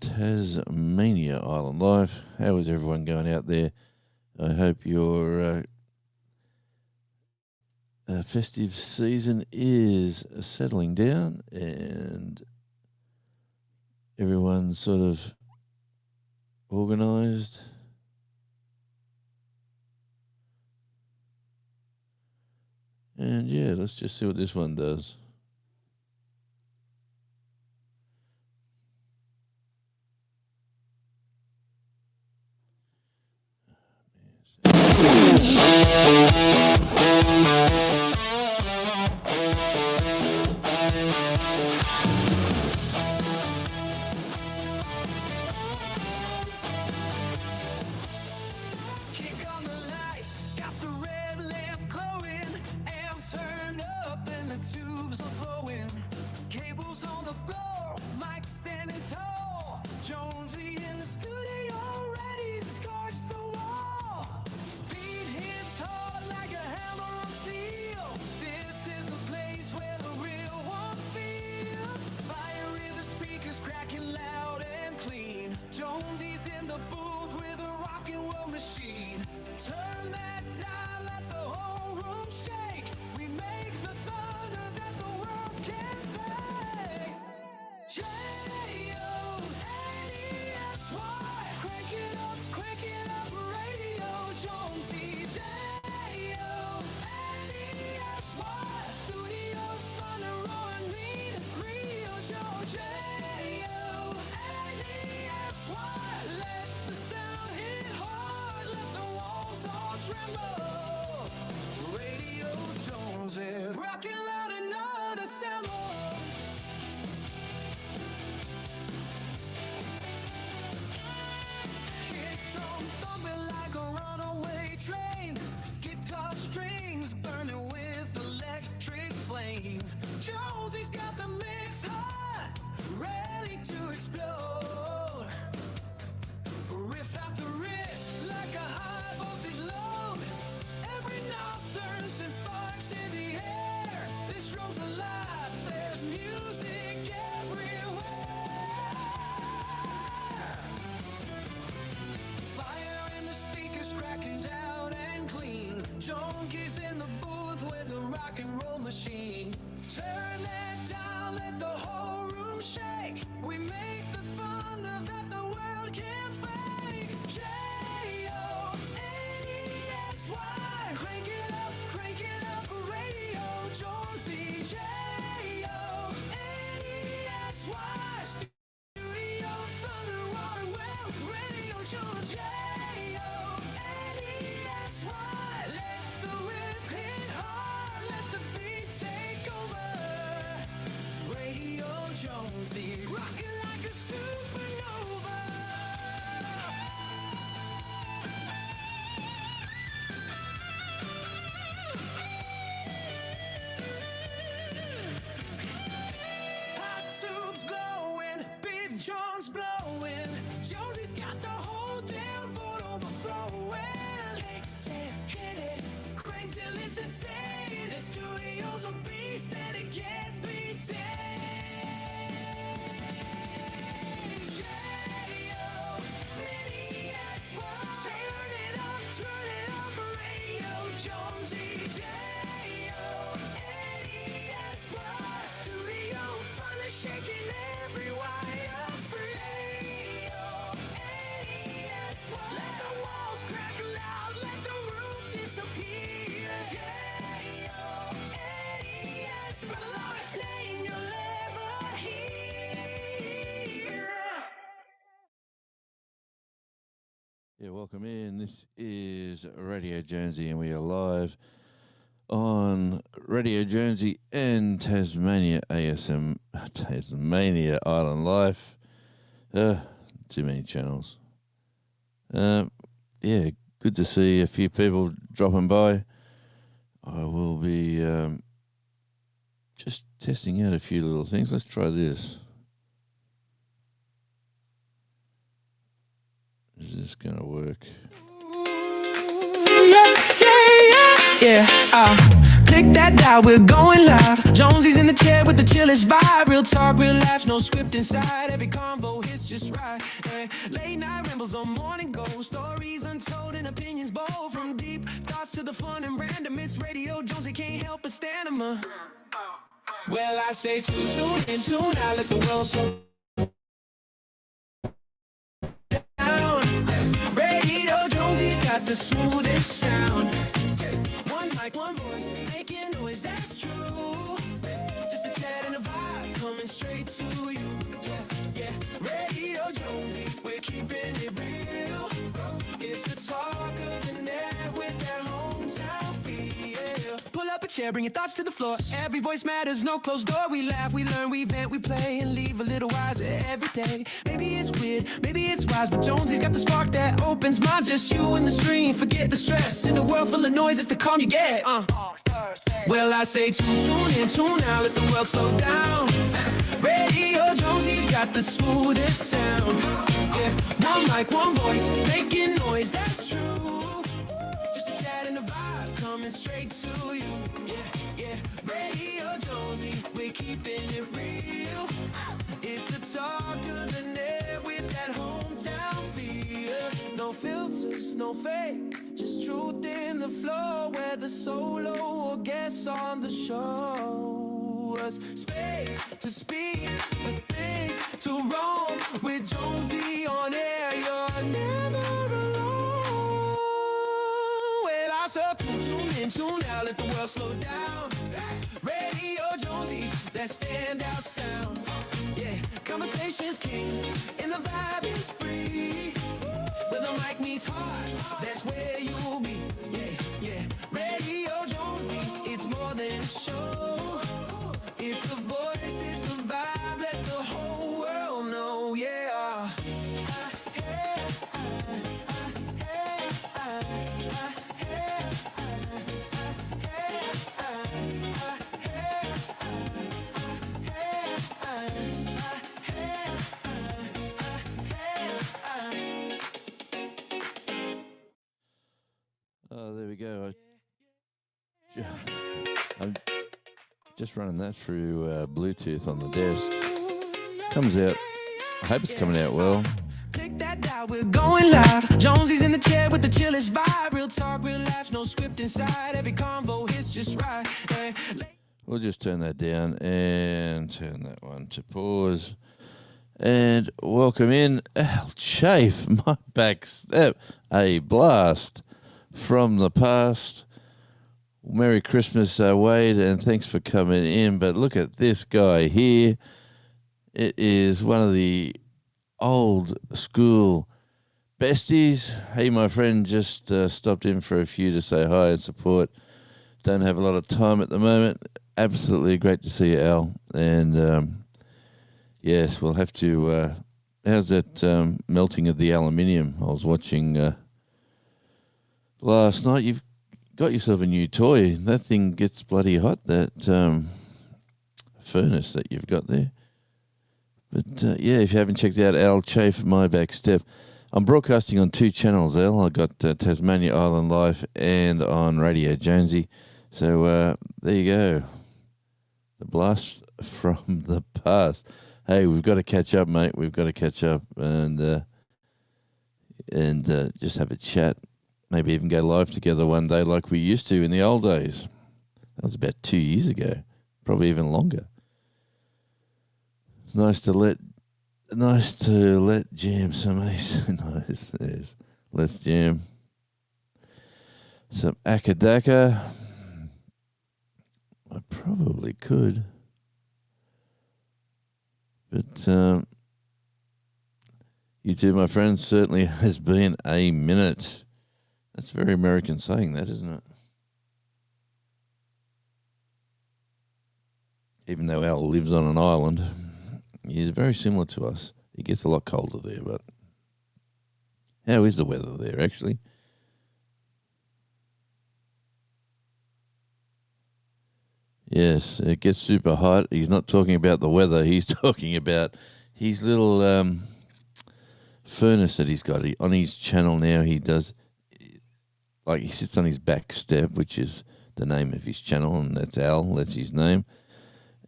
Tasmania Island Live. How is everyone going out there? I hope your festive season is settling down and everyone's sort of organised. And yeah, let's just see what this one does. John's blowing. Josie's got the whole damn boat overflowing. Legs hit it, crank till it's insane. The studio's a beast and it can't be tamed. J-O, mini S-Y. Turn it up, Radio Jonesy. J-O, N-E-S-Y. Studio finally shaking every wire. Let the walls crack loud, let the roof disappear. J-O-N-E-S, the loudest name you'll ever hear. Yeah, welcome in. This is Radio Jonesy, and we are live on Radio Jonesy and Tasmania Tasmania Island Live. Too many channels. Yeah, good to see a few people dropping by. I will be just testing out a few little things. Let's try this. Is this going to work? Yeah, click that dial, we're going live. Jonesy's in the chair with the chillest vibe. Real talk, real laughs, no script inside. Every convo hits hits just right. Hey, late night rambles on morning go. Stories untold and opinions bold. From deep thoughts to the fun and random. It's Radio Jonesy, can't help but stand 'em. Well, I say tune in, tune out, let the world slow down. Radio Jonesy's got the smoothest sound. One mic, one voice, making noise, that's true. Just a chat and a vibe coming straight to you. Yeah, Radio Jonesy, we're keeping it real. It's the talk of the net with that hometown feel. Pull up a chair, bring your thoughts to the floor. Every voice matters, no closed door. We laugh, we learn, we vent, we play, and leave a little wiser every day. Maybe it's weird, maybe it's wise, but Jonesy's got the spark that opens minds. Just you and the stream, forget the stress. In a world full of noise, it's the calm you get. Well, I say tune in, tune out, let the world slow down. Radio Jonesy's got the smoothest sound. Yeah, one mic, one voice, making noise, that's true. Just a chat and a vibe coming straight to you. Yeah, Radio Jonesy, we're keeping it real. It's the talk of the net with that hometown feel. No filters, no fake, just truth in the flow. Whether solo or guests on the show. Us space to speak, to think, to roam. With Jonesy on air, you're never alone. Well, I saw tune in, tune out, let the world slow down. Radio Jonesy's that standout sound. Yeah, conversation's king, and the vibe is free. Where the mic meets heart, that's where you'll be. Yeah, Radio Jonesy, it's more than a show. It's the voice, it's the vibe, let the whole world know, yeah. Oh, there we go. I'm just running that through Bluetooth on the desk. Comes out. I hope it's coming out well. Click that dial, we're going live. Jonesy's in the chair with the chillest vibe. Real talk, real laughs, no script inside. Every convo hits just right. Hey, We'll just turn that down and turn that one to pause. And welcome in Al Chafe, my back step, a blast from the past. Merry Christmas, Wade, and thanks for coming in. But look at this guy here. It is one of the old school besties. Hey, my friend, just stopped in for a few to say hi and support. Don't have a lot of time at the moment. Absolutely great to see you, Al. And yes, we'll have to. How's that melting of the aluminium? I was watching last night. You've got yourself a new toy. That thing gets bloody hot, that furnace that you've got there. But yeah, if you haven't checked out Al Chafe, My Back Step, I'm broadcasting on 2 channels, Al. I got Tasmania Island Life and on Radio Jonesy. So there you go. The blast from the past. Hey, we've got to catch up, mate. We've got to catch up and just have a chat. Maybe even go live together one day like we used to in the old days. That was about 2 years ago, probably even longer. It's nice to let jam some ace. Nice, yes. Let's jam some Akadaka. I probably could, but you two, my friends, certainly has been a minute. That's very American saying that, isn't it? Even though Al lives on an island, he's very similar to us. It gets a lot colder there, but how is the weather there, actually? Yes, it gets super hot. He's not talking about the weather. He's talking about his little furnace that he's got. On his channel now, he does... Like, he sits on his back step, which is the name of his channel, and that's Al, that's his name.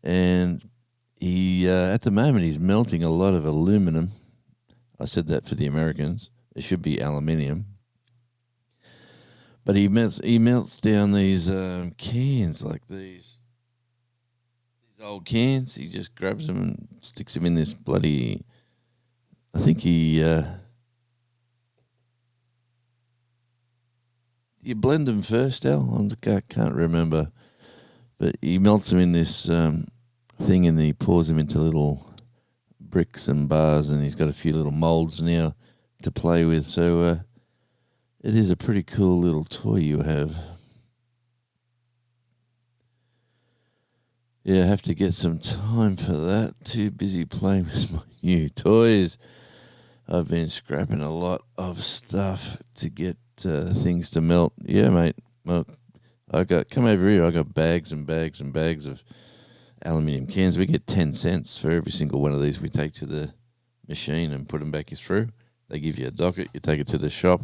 And he, at the moment, he's melting a lot of aluminum I said that for the Americans. It should be aluminium. But he melts down these cans like these old cans. He just grabs them and sticks them in this bloody. I think you blend them first, Al. I can't remember, but he melts them in this thing and he pours them into little bricks and bars, and he's got a few little molds now to play with. So it is a pretty cool little toy you have. Yeah, I have to get some time for that. Too busy playing with my new toys. I've been scrapping a lot of stuff to get things to melt. Yeah, mate. Well, come over here. I got bags and bags and bags of aluminium cans. We get 10 cents for every single one of these we take to the machine and put them back through. They give you a docket. You take it to the shop.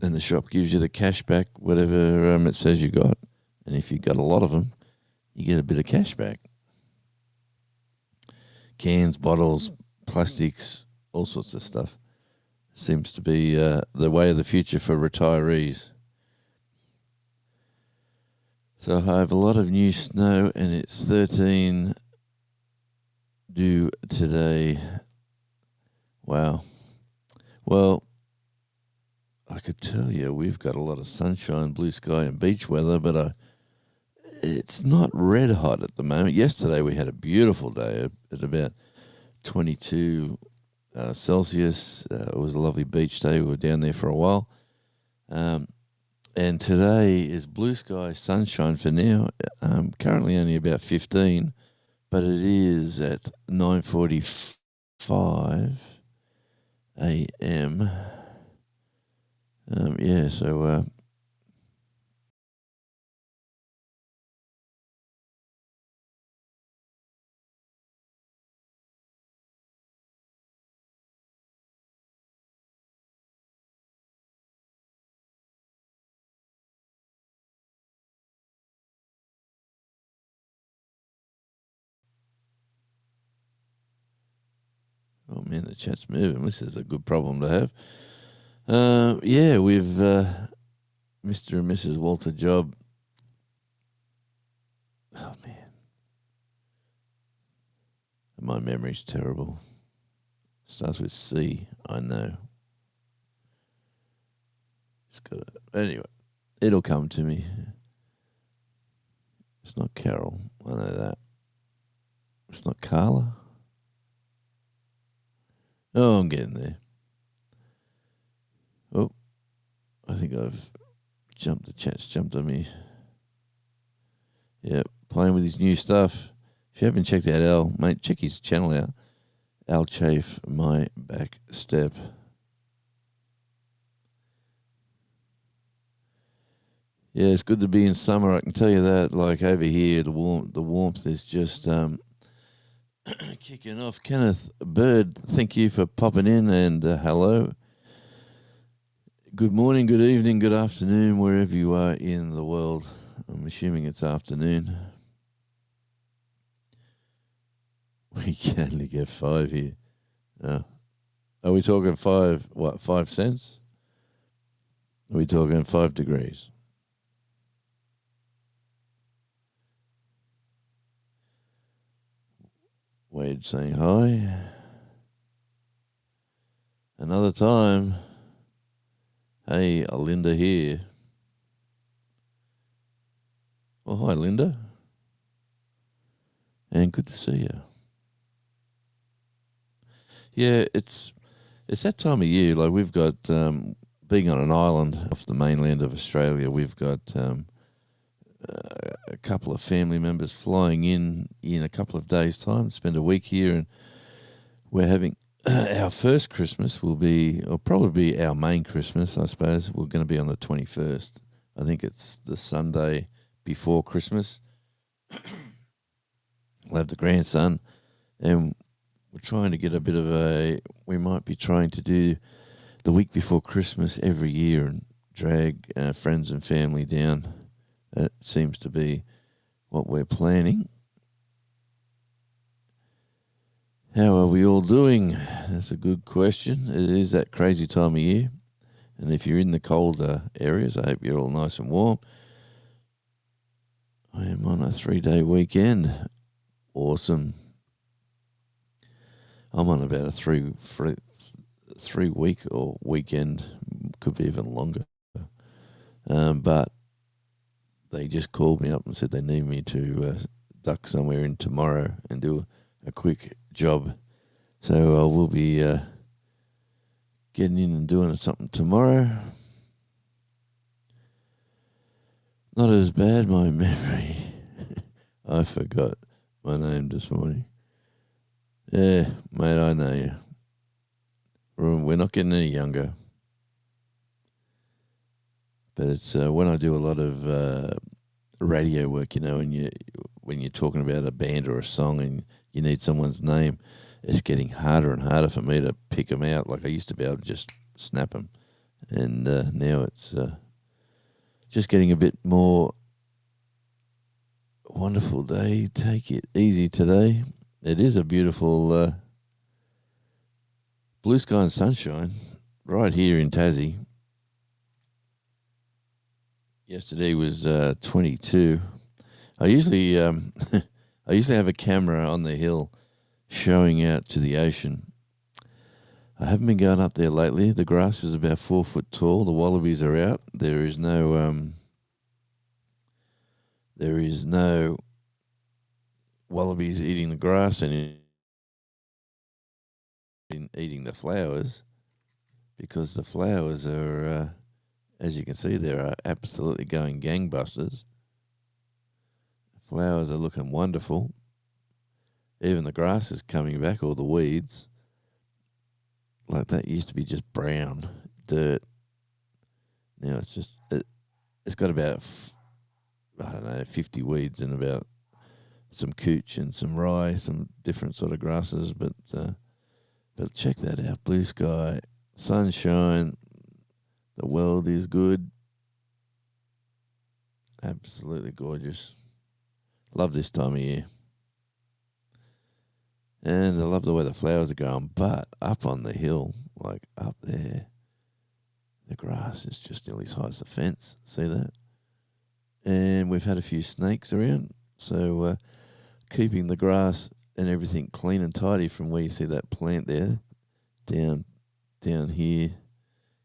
Then the shop gives you the cash back, whatever it says you got. And if you got a lot of them, you get a bit of cash back. Cans, bottles, plastics, all sorts of stuff. Seems to be the way of the future for retirees. So I have a lot of new snow, and it's 13 due today. Wow. Well, I could tell you we've got a lot of sunshine, blue sky, and beach weather, but it's not red hot at the moment. Yesterday we had a beautiful day at about 22 Celsius. It was a lovely beach day. We were down there for a while. And today is blue sky, sunshine for now. Currently only about 15, but it is at 9:45 a.m. Yeah, so oh man, the chat's moving. This is a good problem to have. Yeah, we've Mr. and Mrs. Walter Job. Oh man, my memory's terrible. Starts with C. I know. It's got anyway. It'll come to me. It's not Carol. I know that. It's not Carla. Oh, I'm getting there. Oh, I think I've jumped. The chat's jumped on me. Yep, playing with his new stuff. If you haven't checked out Al, mate, check his channel out. Al Chafe, My Back Step. Yeah, it's good to be in summer. I can tell you that. Like over here, the warmth is just kicking off. Kenneth Bird, thank you for popping in, and hello. Good morning, good evening, good afternoon, wherever you are in the world. I'm assuming it's afternoon. We can only get 5 here. Are we talking 5, 5 cents? Are we talking 5 degrees? Wade saying hi. Another time. Hey, Linda here. Well, hi, Linda. And good to see you. Yeah, it's that time of year. Like we've got, being on an island off the mainland of Australia, we've got a couple of family members flying in a couple of days' time, spend a week here, and we're having our first Christmas will probably be our main Christmas, I suppose. We're going to be on the 21st. I think it's the Sunday before Christmas. We'll have the grandson, and we're trying to get we might be trying to do the week before Christmas every year and drag friends and family down. That seems to be what we're planning. How are we all doing? That's a good question. It is that crazy time of year. And if you're in the colder areas, I hope you're all nice and warm. I am on a 3-day weekend. Awesome. I'm on about a three week or weekend, could be even longer. But they just called me up and said they need me to duck somewhere in tomorrow and do a quick job. So I will be getting in and doing something tomorrow. Not as bad, my memory. I forgot my name this morning. Yeah, mate, I know you. We're not getting any younger. But it's when I do a lot of radio work, and when you're talking about a band or a song and you need someone's name, it's getting harder and harder for me to pick them out. Like I used to be able to just snap them, and now it's just getting a bit more wonderful day. Take it easy today. It is a beautiful blue sky and sunshine right here in Tassie. Yesterday was 22. I usually have a camera on the hill showing out to the ocean. I haven't been going up there lately. The grass is about 4 foot tall. The wallabies are out. There is no wallabies eating the grass and eating the flowers, because the flowers are, as you can see, they're absolutely going gangbusters. Flowers are looking wonderful. Even the grass is coming back, all the weeds. Like that used to be just brown dirt. Now it's just, it's got about, 50 weeds and about some cooch and some rye, some different sort of grasses. But check that out. Blue sky, sunshine. The world is good. Absolutely gorgeous. Love this time of year. And I love the way the flowers are going. But up on the hill, like up there, the grass is just nearly as high as the fence. See that? And we've had a few snakes around. So keeping the grass and everything clean and tidy from where you see that plant there, down here,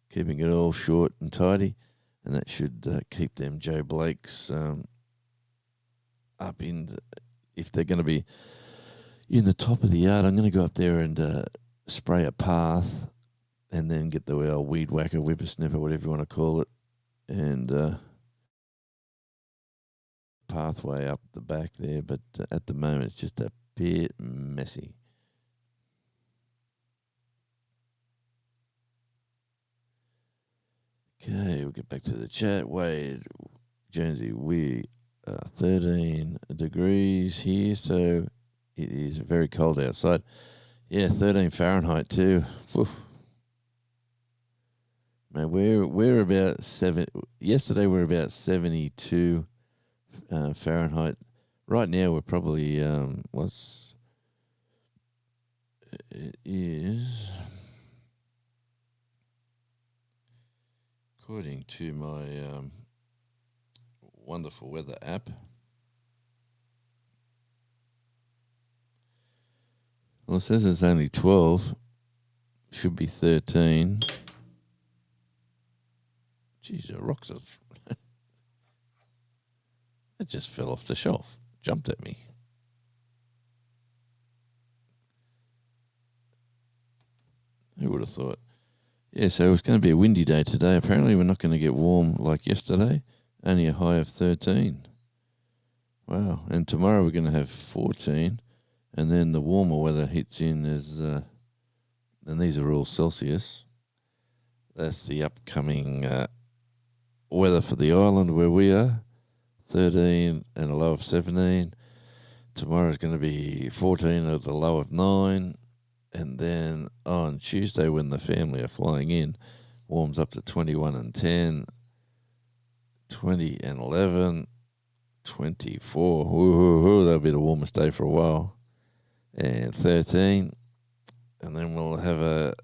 keeping it all short and tidy. And that should keep them Joe Blakes up in, if they're going to be in the top of the yard, I'm going to go up there and spray a path and then get the old weed whacker, whippersnapper, whatever you want to call it, and pathway up the back there. But at the moment, it's just a bit messy. Okay, we'll get back to the chat. Wade, Jonesy, we are 13 degrees here, so it is very cold outside. Yeah, 13 Fahrenheit too. Oof. Man, we're about 7. Yesterday we were about 72 Fahrenheit. Right now we're probably it is, according to my wonderful weather app. Well, it says it's only 12. Should be 13. Jeez, the rocks have... It just fell off the shelf. Jumped at me. Who would have thought? Yeah, so it's going to be a windy day today. Apparently we're not going to get warm like yesterday. Only a high of 13. Wow. And tomorrow we're going to have 14. And then the warmer weather hits in as, and these are all Celsius. That's the upcoming weather for the island where we are. 13 and a low of 17. Tomorrow's going to be 14 with a low of 9. And then on Tuesday, when the family are flying in, warms up to 21 and 10, 20 and 11, 24. That'll be the warmest day for a while. and 13. And then we'll have a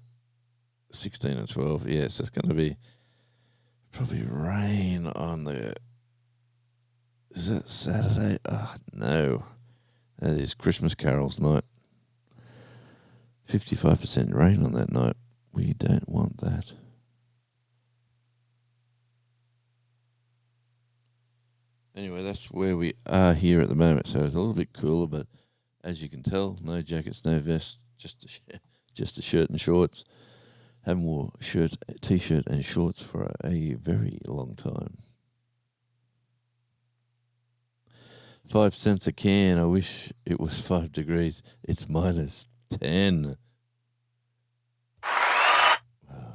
16 and 12. Yes, it's going to be probably rain on the... Is that Saturday? Oh, no. That is Christmas carols night. 55% rain on that night. We don't want that. Anyway, that's where we are here at the moment. So it's a little bit cooler, but as you can tell, no jackets, no vest, just a shirt and shorts. Haven't wore t-shirt and shorts for a very long time. 5 cents a can. I wish it was 5 degrees. It's minus 10. I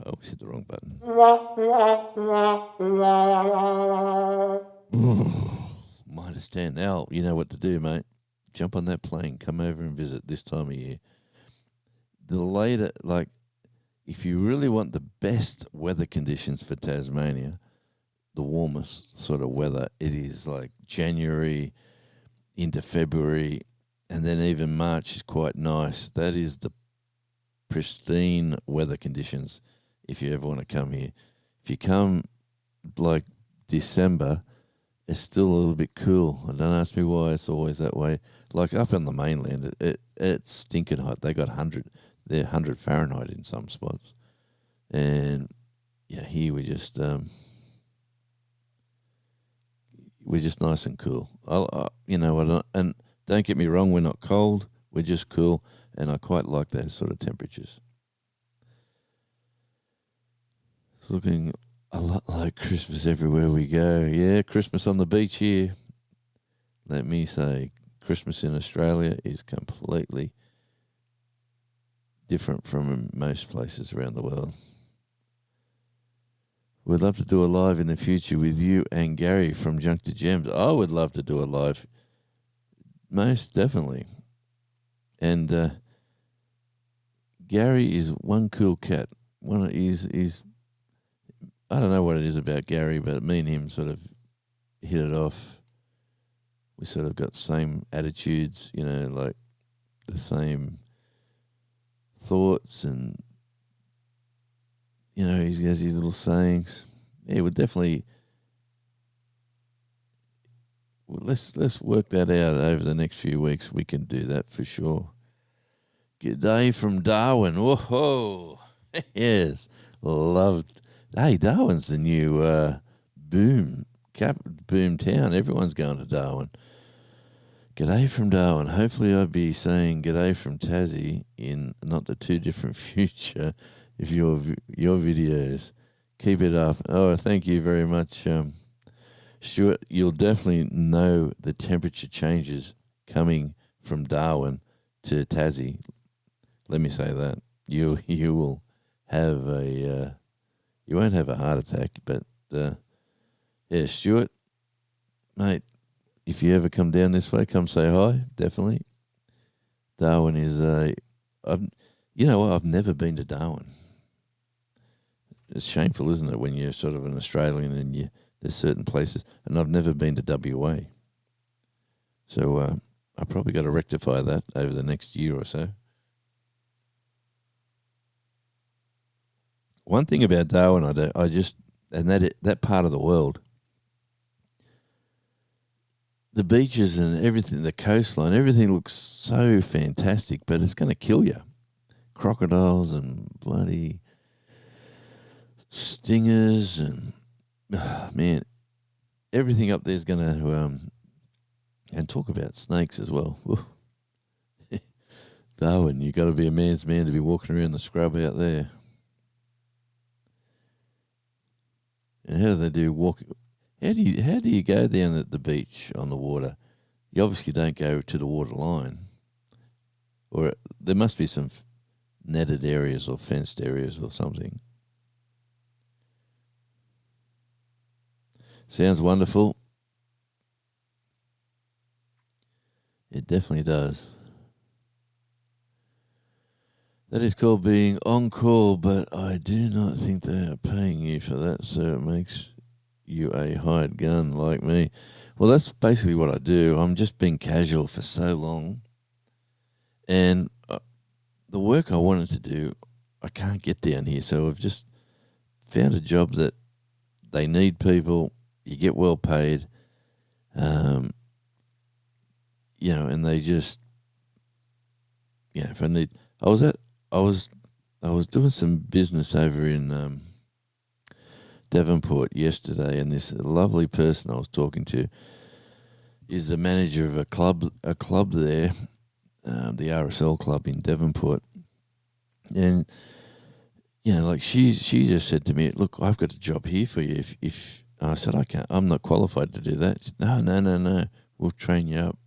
always hit the wrong button. Minus 10. Now, you know what to do, mate. Jump on that plane. Come over and visit this time of year. The later, if you really want the best weather conditions for Tasmania, the warmest sort of weather, it is like January into February, and then even March is quite nice. That is the pristine weather conditions if you ever want to come here. If you come like December, it's still a little bit cool. Don't ask me why it's always that way. Like up on the mainland, it's stinking hot. They got 100 Fahrenheit in some spots. And yeah, here we're just nice and cool. And don't get me wrong, we're not cold. We're just cool, and I quite like those sort of temperatures. It's looking a lot like Christmas everywhere we go. Yeah, Christmas on the beach here. Let me say, Christmas in Australia is completely different from most places around the world. We'd love to do a live in the future with you and Gary from Junk to Gems. I would love to do a live, most definitely. And Gary is one cool cat. He's I don't know what it is about Gary, but me and him sort of hit it off. We sort of got same attitudes, like the same thoughts, and he has these little sayings. Yeah, we'll definitely let's work that out over the next few weeks. We can do that for sure. G'day from Darwin. Whoa, yes, loved. Hey, Darwin's the new boom town. Everyone's going to Darwin. G'day from Darwin. Hopefully I'll be saying g'day from Tassie in not the too different future if your videos. Keep it up. Oh, thank you very much, Stuart. You'll definitely know the temperature changes coming from Darwin to Tassie. Let me say that. You will have you won't have a heart attack, but yeah, Stuart, mate, if you ever come down this way, come say hi, definitely. Darwin is I've never been to Darwin. It's shameful, isn't it, when you're sort of an Australian and there's certain places, and I've never been to WA. So I probably got to rectify that over the next year or so. One thing about Darwin, that part of the world, the beaches and everything, the coastline, everything looks so fantastic, but it's going to kill you. Crocodiles and bloody stingers and, man, everything up there is going to, and talk about snakes as well. Darwin, you got to be a man's man to be walking around the scrub out there. And how do they do walk? How do you go down at the beach on the water? You obviously don't go to the water line, or there must be some netted areas or fenced areas or something. Sounds wonderful. It definitely does. That is called being on call, but I do not think they are paying you for that, so it makes you a hired gun like me. Well, that's basically what I do. I'm just being casual for so long, And the work I wanted to do, I can't get down here. So I've just found a job that they need people. You get well paid, um, and they just, if I need, I was at, I was, I was doing some business over in Devonport yesterday, and this lovely person I was talking to is the manager of a club there, the RSL club in Devonport, and like she just said to me, "Look, I've got a job here for you. If I said I can't, I'm not qualified to do that." She said, no, we'll train you up.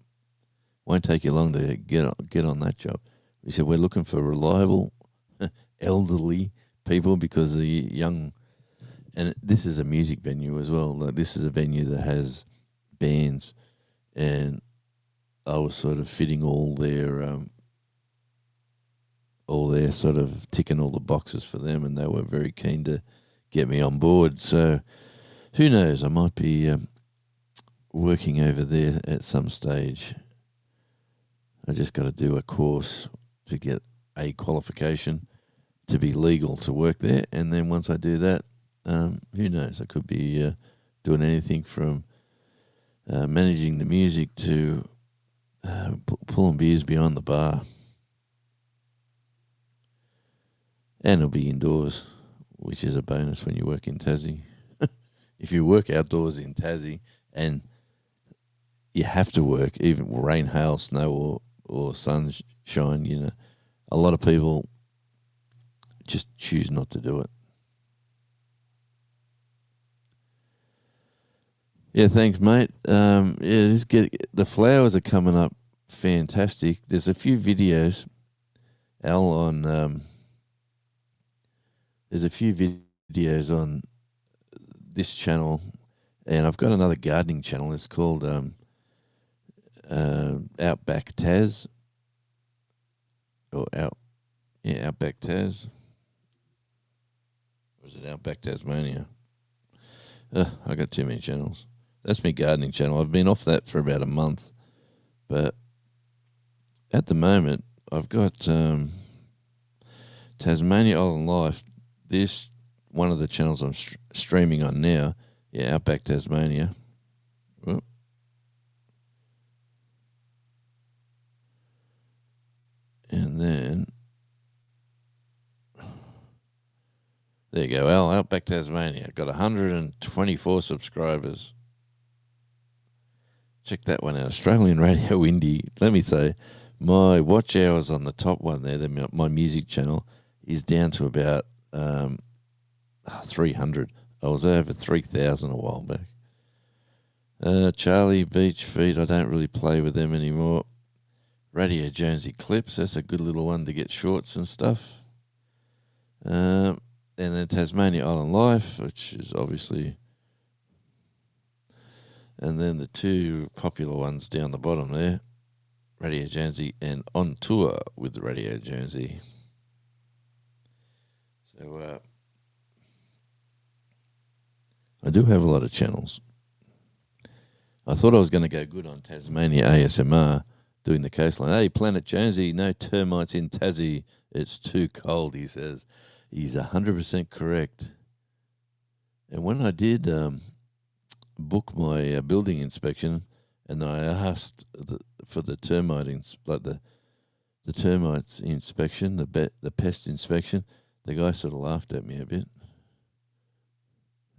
Won't take you long to get on that job. We said we're looking for reliable, elderly people because the young, and this is a music venue as well. Like this is a venue that has bands, and I was sort of fitting all their sort of ticking all the boxes for them, and they were very keen to get me on board. So who knows? I might be working over there at some stage. I just got to do a course to get a qualification to be legal to work there, and then once I do that, who knows? I could be doing anything from managing the music to pulling beers behind the bar. And it'll be indoors, which is a bonus when you work in Tassie. If you work outdoors in Tassie and you have to work, even rain, hail, snow, or sunshine, a lot of people just choose not to do it. Yeah, thanks, mate. The flowers are coming up fantastic. There's a few videos, Al, on there's a few videos on this channel, and I've got another gardening channel. It's called Outback Taz, or Outback Taz. Or is it Outback Tasmania? I got too many channels. That's my gardening channel. I've been off that for about a month, but at the moment I've got Tasmania Island Life. This one of the channels I'm streaming on now. Yeah, Outback Tasmania. Whoop. And then there you go, Al, Outback Tasmania. Got 124 subscribers. Check that one out. Australian Radio Indie. Let me say, my watch hours on the top one there, my music channel, is down to about 300. I was over 3,000 a while back. Charlie Beach Feet, I don't really play with them anymore. Radio Jonesy Clips, that's a good little one to get shorts and stuff. And then Tasmania Island Life, which is obviously... And then the two popular ones down the bottom there, Radio Jonesy and On Tour with Radio Jonesy. So I do have a lot of channels. I thought I was going to go good on Tasmania ASMR, doing the coastline. Hey, Planet Jonesy, no termites in Tassie. It's too cold, he says. He's 100% correct. And when I did book my building inspection, and I asked for the termites inspection, the pest inspection, the guy sort of laughed at me a bit.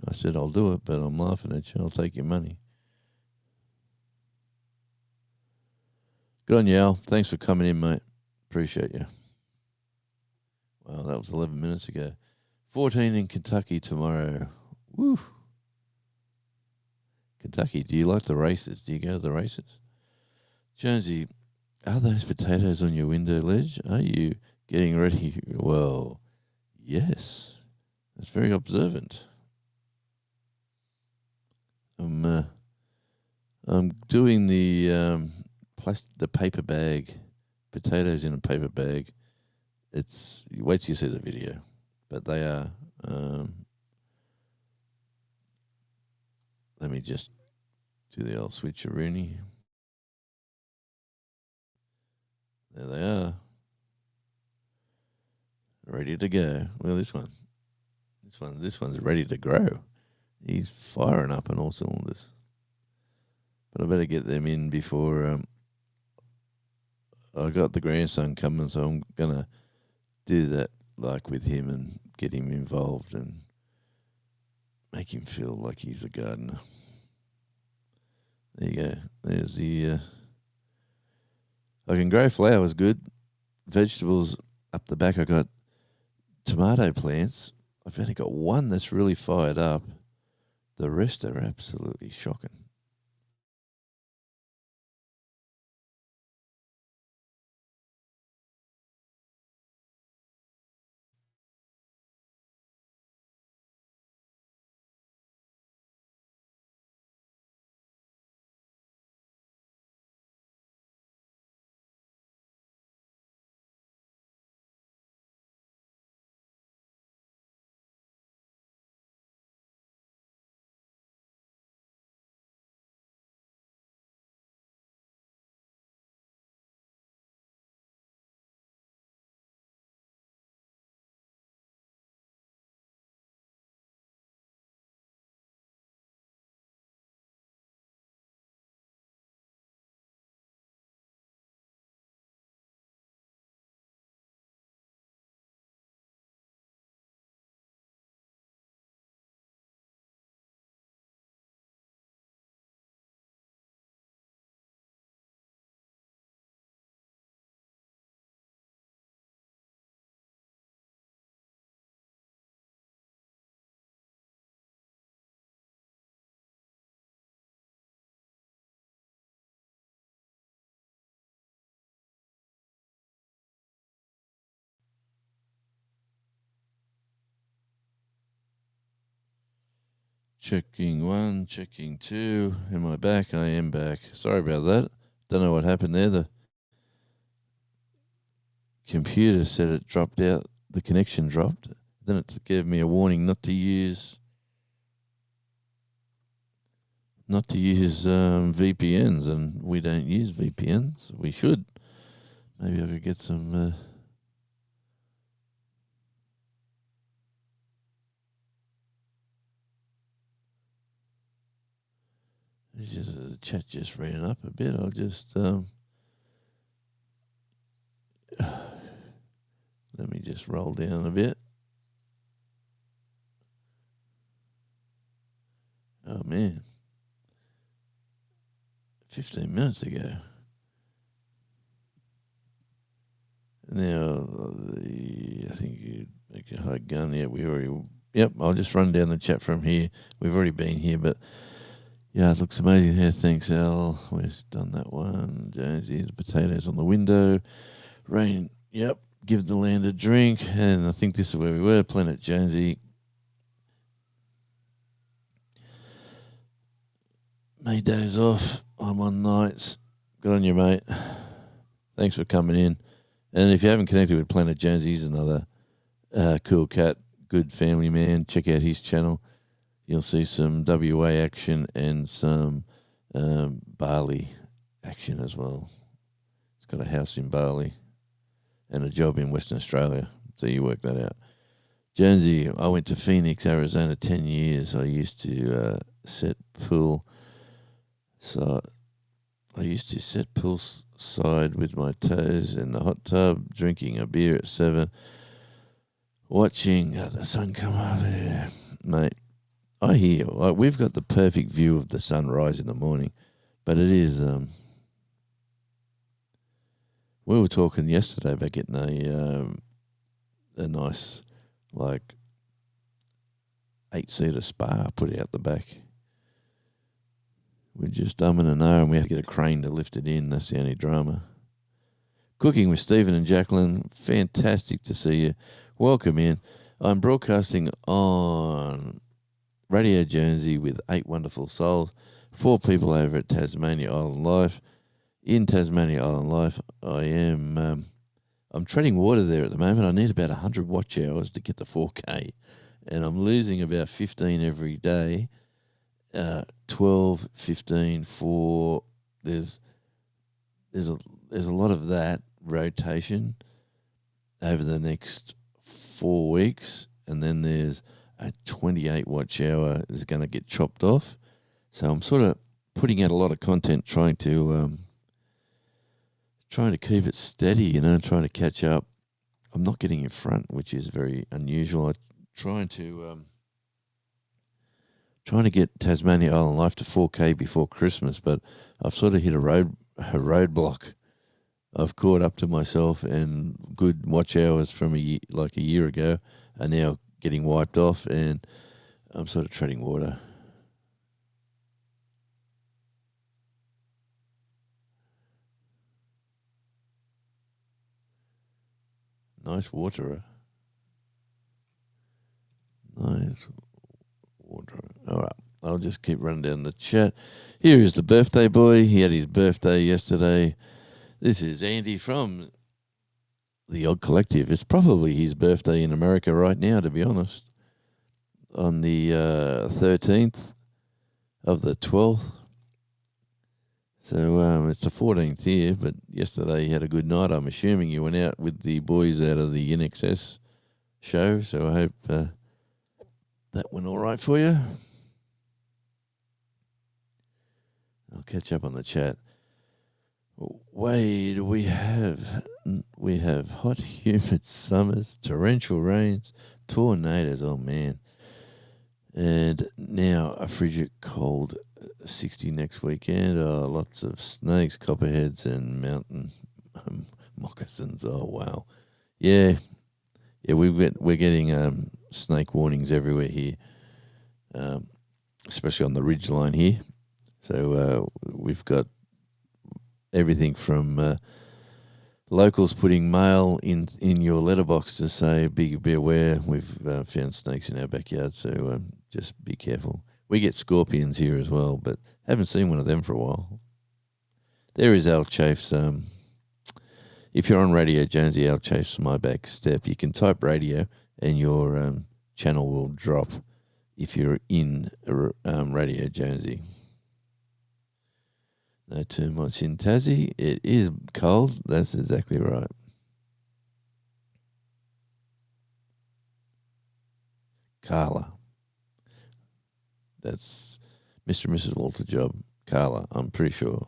I said, I'll do it, but I'm laughing at you. I'll take your money. Good on you, Al. Thanks for coming in, mate. Appreciate you. Wow, that was 11 minutes ago. 14 in Kentucky tomorrow. Woo. Kentucky, do you like the races? Do you go to the races? Jonesy, are those potatoes on your window ledge? Are you getting ready? Well, yes. That's very observant. I'm doing the paper bag, potatoes in a paper bag. Wait till you see the video, but they are. Let me just do the old switcheroonie. There they are. Ready to go. Look at this one. This one's ready to grow. He's firing up on all cylinders. But I better get them in before I got the grandson coming, so I'm gonna do that like with him and get him involved and make him feel like he's a gardener. There you go. There's the. I can grow flowers good. Vegetables up the back. I got tomato plants. I've only got one that's really fired up. The rest are absolutely shocking. Checking one, checking two. Am I back? I am back. Sorry about that. Don't know what happened there. The computer said it dropped out. The connection dropped. Then it gave me a warning not to use VPNs, and we don't use VPNs. We should. Maybe I could get some. The chat just ran up a bit. I'll just let me just roll down a bit. Oh man, 15 minutes ago. Now, I think you make a high gun. Yeah, we already. Yep, I'll just run down the chat from here. We've already been here, but yeah, it looks amazing here. Thanks, Al. We've done that one. Jonesy, the potatoes on the window. Rain, yep. Give the land a drink. And I think this is where we were. Planet Jonesy. May days off. I'm on nights. Good on you, mate. Thanks for coming in. And if you haven't connected with Planet Jonesy, he's another cool cat, good family man. Check out his channel. You'll see some WA action and some Bali action as well. He's got a house in Bali and a job in Western Australia. So you work that out. Jonesy, I went to Phoenix, Arizona 10 years. I used to set pool. So I used to set poolside with my toes in the hot tub, drinking a beer at 7, watching the sun come up. Yeah, mate. I hear we've got the perfect view of the sunrise in the morning, but it is. We were talking yesterday about getting a nice 8-seater spa put out the back. We're just umming and ahhing. We have to get a crane to lift it in. That's the only drama. Cooking with Stephen and Jacqueline. Fantastic to see you. Welcome in. I'm broadcasting on Radio Jonesy with 8 wonderful souls. 4 people over at Tasmania Island Life. In Tasmania Island Life, I am. I'm treading water there at the moment. I need about 100 watch hours to get the 4K, and I'm losing about 15 every day. 12, 15 for there's a lot of that rotation over the next 4 weeks, and then there's a 28 watt shower is going to get chopped off. So I'm sort of putting out a lot of content, trying to keep it steady, trying to catch up. I'm not getting in front, which is very unusual. I'm trying to get Tasmania Island Life to 4K before Christmas, but I've sort of hit a roadblock. I've caught up to myself, and good watch hours from a year ago are now getting wiped off, and I'm sort of treading water. Nice waterer. Nice waterer. All right. I'll just keep running down the chat. Here is the birthday boy. He had his birthday yesterday. This is Andy from the Odd Collective. It's probably his birthday in America right now, to be honest. On the 13th of the 12th. So it's the 14th here, but yesterday he had a good night. I'm assuming you went out with the boys out of the INXS show, so I hope that went all right for you. I'll catch up on the chat. Wade, we have hot, humid summers, torrential rains, tornadoes, oh man. And now a frigid cold 60 next weekend. Oh, lots of snakes, copperheads, and mountain moccasins. Oh, wow. Yeah, we're getting snake warnings everywhere here, especially on the ridge line here. So we've got everything from locals putting mail in your letterbox to say, be aware, we've found snakes in our backyard, so just be careful. We get scorpions here as well, but haven't seen one of them for a while. There is Al Chafe's, if you're on Radio Jonesy, Al Chafe's My Back Step, you can type radio and your channel will drop if you're in Radio Jonesy. No termites in Tassie. It is cold. That's exactly right. Carla. That's Mr. and Mrs. Walter Job. Carla, I'm pretty sure.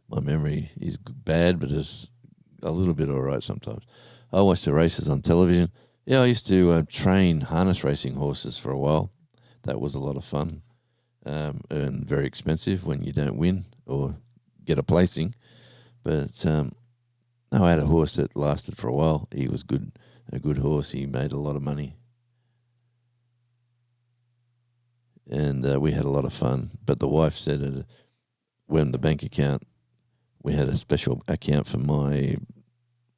My memory is bad, but it's a little bit all right sometimes. I watched the races on television. Yeah, I used to train harness racing horses for a while. That was a lot of fun. And very expensive when you don't win or get a placing. But no, I had a horse that lasted for a while. He was a good horse. He made a lot of money. And we had a lot of fun. But the wife said that when the bank account, we had a special account for my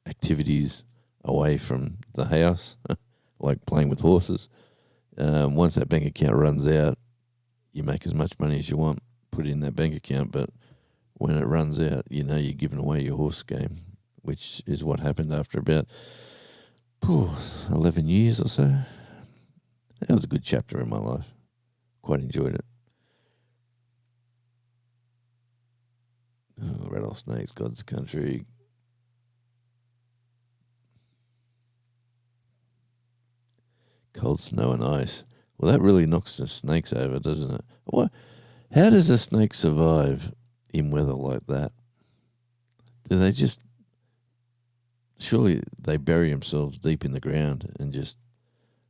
activities away from the house, like playing with horses. Once that bank account runs out, you make as much money as you want, put it in that bank account. But when it runs out, you're giving away your horse game, which is what happened after about 11 years or so. That was a good chapter in my life. Quite enjoyed it. Oh, rattlesnakes, God's country. Cold snow and ice. Well, that really knocks the snakes over, doesn't it? How does a snake survive in weather like that? Do they just... Surely they bury themselves deep in the ground and just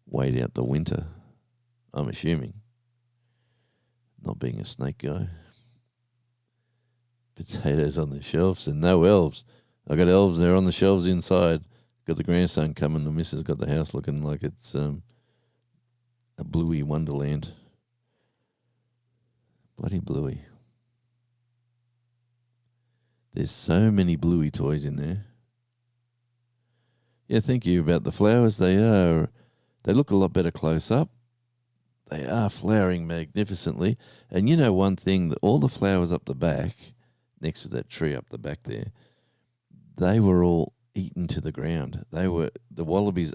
wait out the winter, I'm assuming. Not being a snake guy. Potatoes on the shelves and no elves. I got elves there on the shelves inside. Got the grandson coming. The missus got the house looking like it's a Bluey Wonderland. Bloody Bluey. There's so many Bluey toys in there. Yeah, thank you about the flowers. They look a lot better close up. They are flowering magnificently. And you know one thing, that all the flowers up the back, next to that tree up the back there, they were all eaten to the ground. The wallabies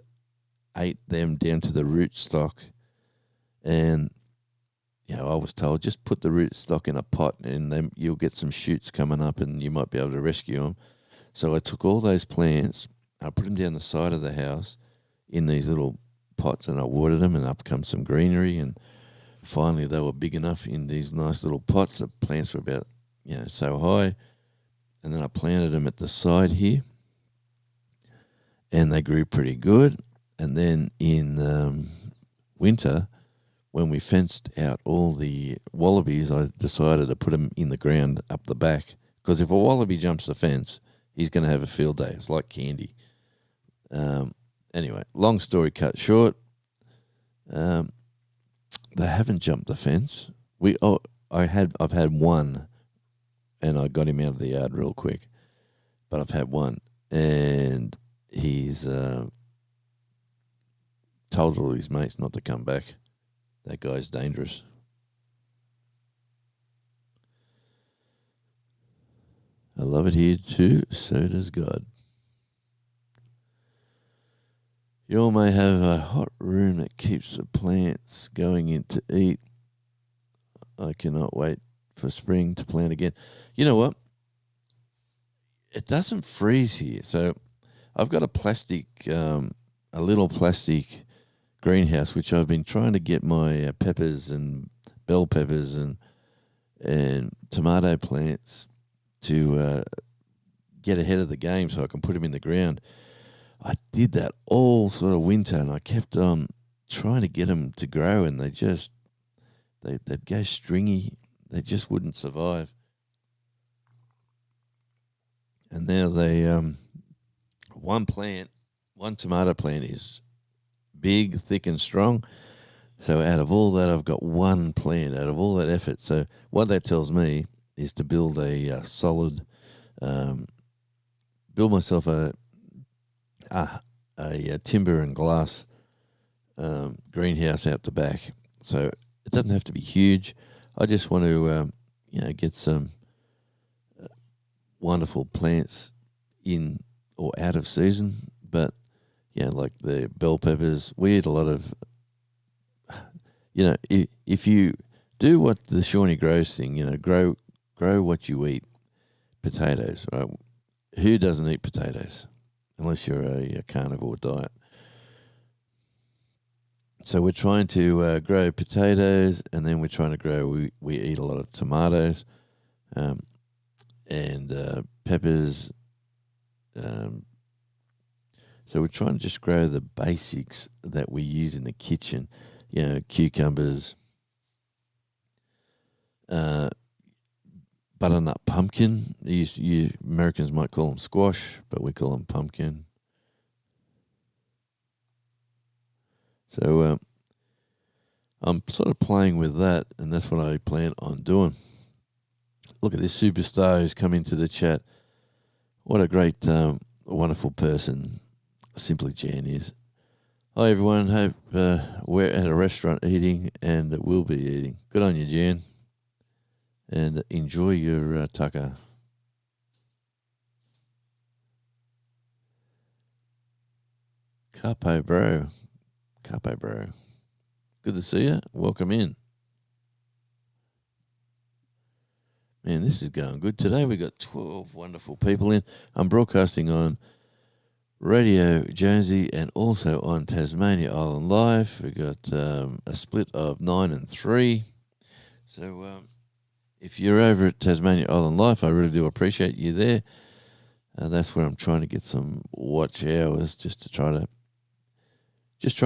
ate them down to the rootstock. And, I was told, just put the rootstock in a pot and then you'll get some shoots coming up and you might be able to rescue them. So I took all those plants, I put them down the side of the house in these little pots, and I watered them, and up comes some greenery. And finally, they were big enough in these nice little pots. The plants were about, so high. And then I planted them at the side here, and they grew pretty good. And then in winter, when we fenced out all the wallabies, I decided to put them in the ground up the back, because if a wallaby jumps the fence, he's going to have a field day. It's like candy. Anyway, long story cut short, they haven't jumped the fence. I've had one, and I got him out of the yard real quick. But I've had one, and he's told all his mates not to come back. That guy's dangerous. I love it here too. So does God. You all may have a hot room that keeps the plants going in to eat. I cannot wait for spring to plant again. You know what? It doesn't freeze here. So I've got a little plastic greenhouse, which I've been trying to get my peppers and bell peppers and tomato plants to get ahead of the game so I can put them in the ground. I did that all sort of winter, and I kept on trying to get them to grow, and they'd go stringy. They just wouldn't survive. And now one tomato plant is big, thick, and strong. So out of all that, I've got one plant out of all that effort. So what that tells me is to build a solid, build myself a timber and glass greenhouse out the back. So it doesn't have to be huge. I just want to, get some wonderful plants in or out of season. But like the bell peppers, we eat a lot of. If you do what the Shawnee grows thing, grow what you eat. Potatoes, right? Who doesn't eat potatoes? Unless you're a carnivore diet. So we're trying to grow potatoes, and then we're trying to grow. We eat a lot of tomatoes, and peppers. So we're trying to just grow the basics that we use in the kitchen. Cucumbers, butternut pumpkin. You Americans might call them squash, but we call them pumpkin. So I'm sort of playing with that, and that's what I plan on doing. Look at this superstar who's come into the chat. What a great, wonderful person Simply Jan is. Hi, everyone. Hope we're at a restaurant eating, and we'll be eating. Good on you, Jan. And enjoy your tucker. Capo, bro. Good to see you. Welcome in. Man, this is going good. Today we got 12 wonderful people in. I'm broadcasting on Radio Jonesy and also on Tasmania Island Live. We got a split of 9 and 3. So if you're over at Tasmania Island Live, I really do appreciate you there. That's where I'm trying to get some watch hours, trying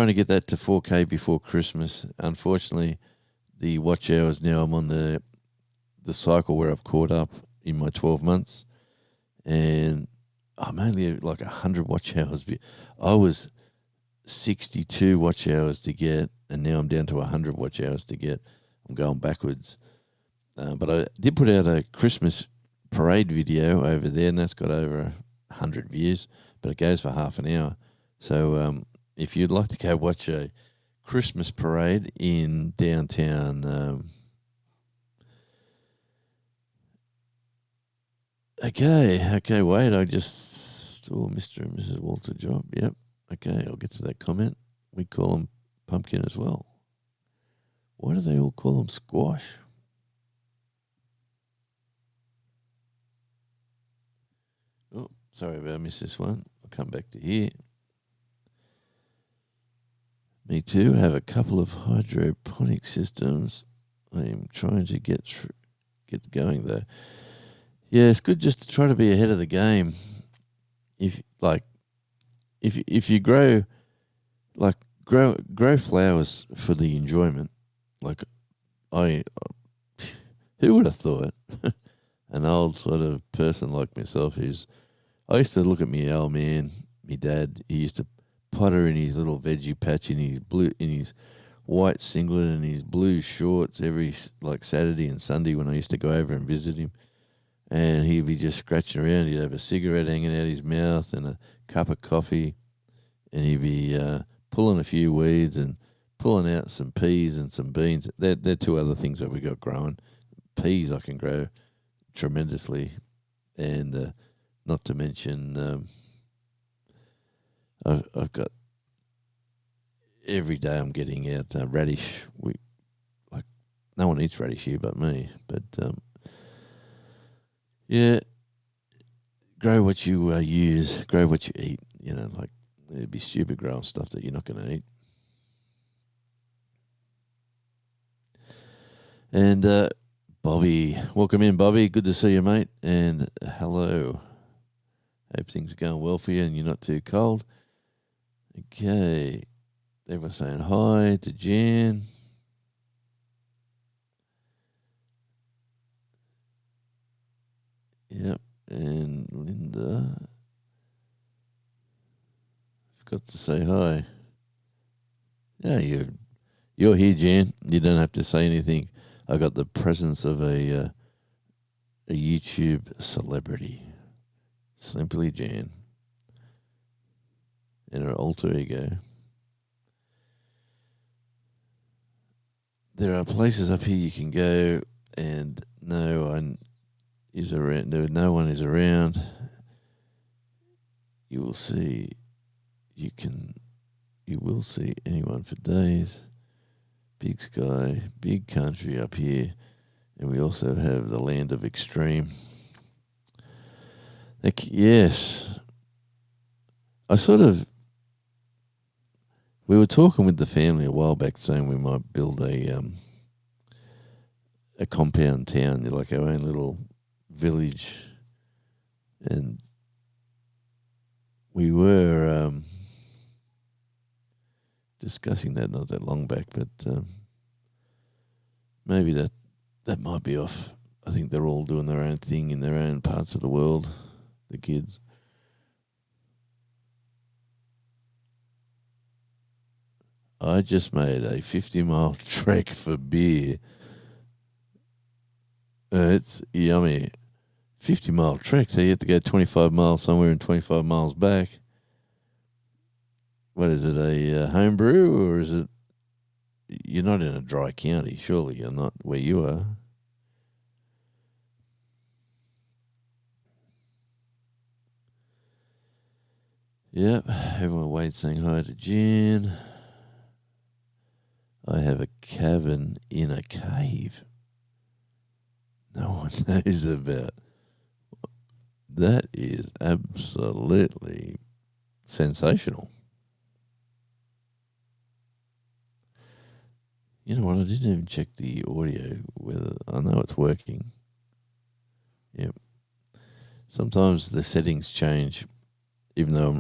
to get that to 4K before Christmas. Unfortunately, the watch hours now, I'm on the cycle where I've caught up in my 12 months, and I'm only like 100 watch hours. I was 62 watch hours to get, and now I'm down to 100 watch hours to get. I'm going backwards. But I did put out a Christmas parade video over there, and that's got over 100 views, but it goes for half an hour. So if you'd like to go watch a Christmas parade in downtown... Okay, wait, Mr. and Mrs. Walter Job, yep. Okay, I'll get to that comment. We call them pumpkin as well. Why do they all call them squash? Oh, Sorry if I missed this one. I'll come back to here. Me too. Have a couple of hydroponic systems. I am trying to get going though. Yeah, it's good just to try to be ahead of the game. If you grow grow flowers for the enjoyment, like I who would have thought an old sort of person like myself I used to look at me old man, me dad, he used to potter in his little veggie patch in his white singlet and his blue shorts every like Saturday and Sunday when I used to go over and visit him. And he'd be just scratching around. He'd have a cigarette hanging out his mouth and a cup of coffee, and he'd be pulling a few weeds and pulling out some peas and some beans. They're two other things that we got growing. Peas I can grow tremendously, and not to mention I've got every day I'm getting out radish. No one eats radish here but me, but yeah, grow what you use, grow what you eat. You know, like it'd be stupid growing stuff that you're not going to eat. And Bobby, welcome in, Bobby. Good to see you, mate. And hello. Hope things are going well for you and you're not too cold. Okay. Everyone's saying hi to Jan. Yep. And Linda. Forgot to say hi. Yeah, you're here, Jan. You don't have to say anything. I got the presence of a YouTube celebrity. Simply Jan. And her alter ego. There are places up here you can go and no one is around. No one is around. You will see anyone for days. Big sky, big country up here. And we also have the land of extreme. Yes. We were talking with the family a while back saying we might build a compound town, like our own little village. And we were discussing that not that long back, but maybe that might be off. I think they're all doing their own thing in their own parts of the world, the kids. I just made a 50-mile trek for beer. It's yummy. 50-mile trek, so you have to go 25 miles somewhere and 25 miles back. What is it, a home brew, or is it... You're not in a dry county, surely you're not where you are. Yep, everyone waits saying hi to Jen. I have a cabin in a cave. No one knows about. That is absolutely sensational. You know what? I didn't even check the audio whether I know it's working. Yep. Sometimes the settings change, even though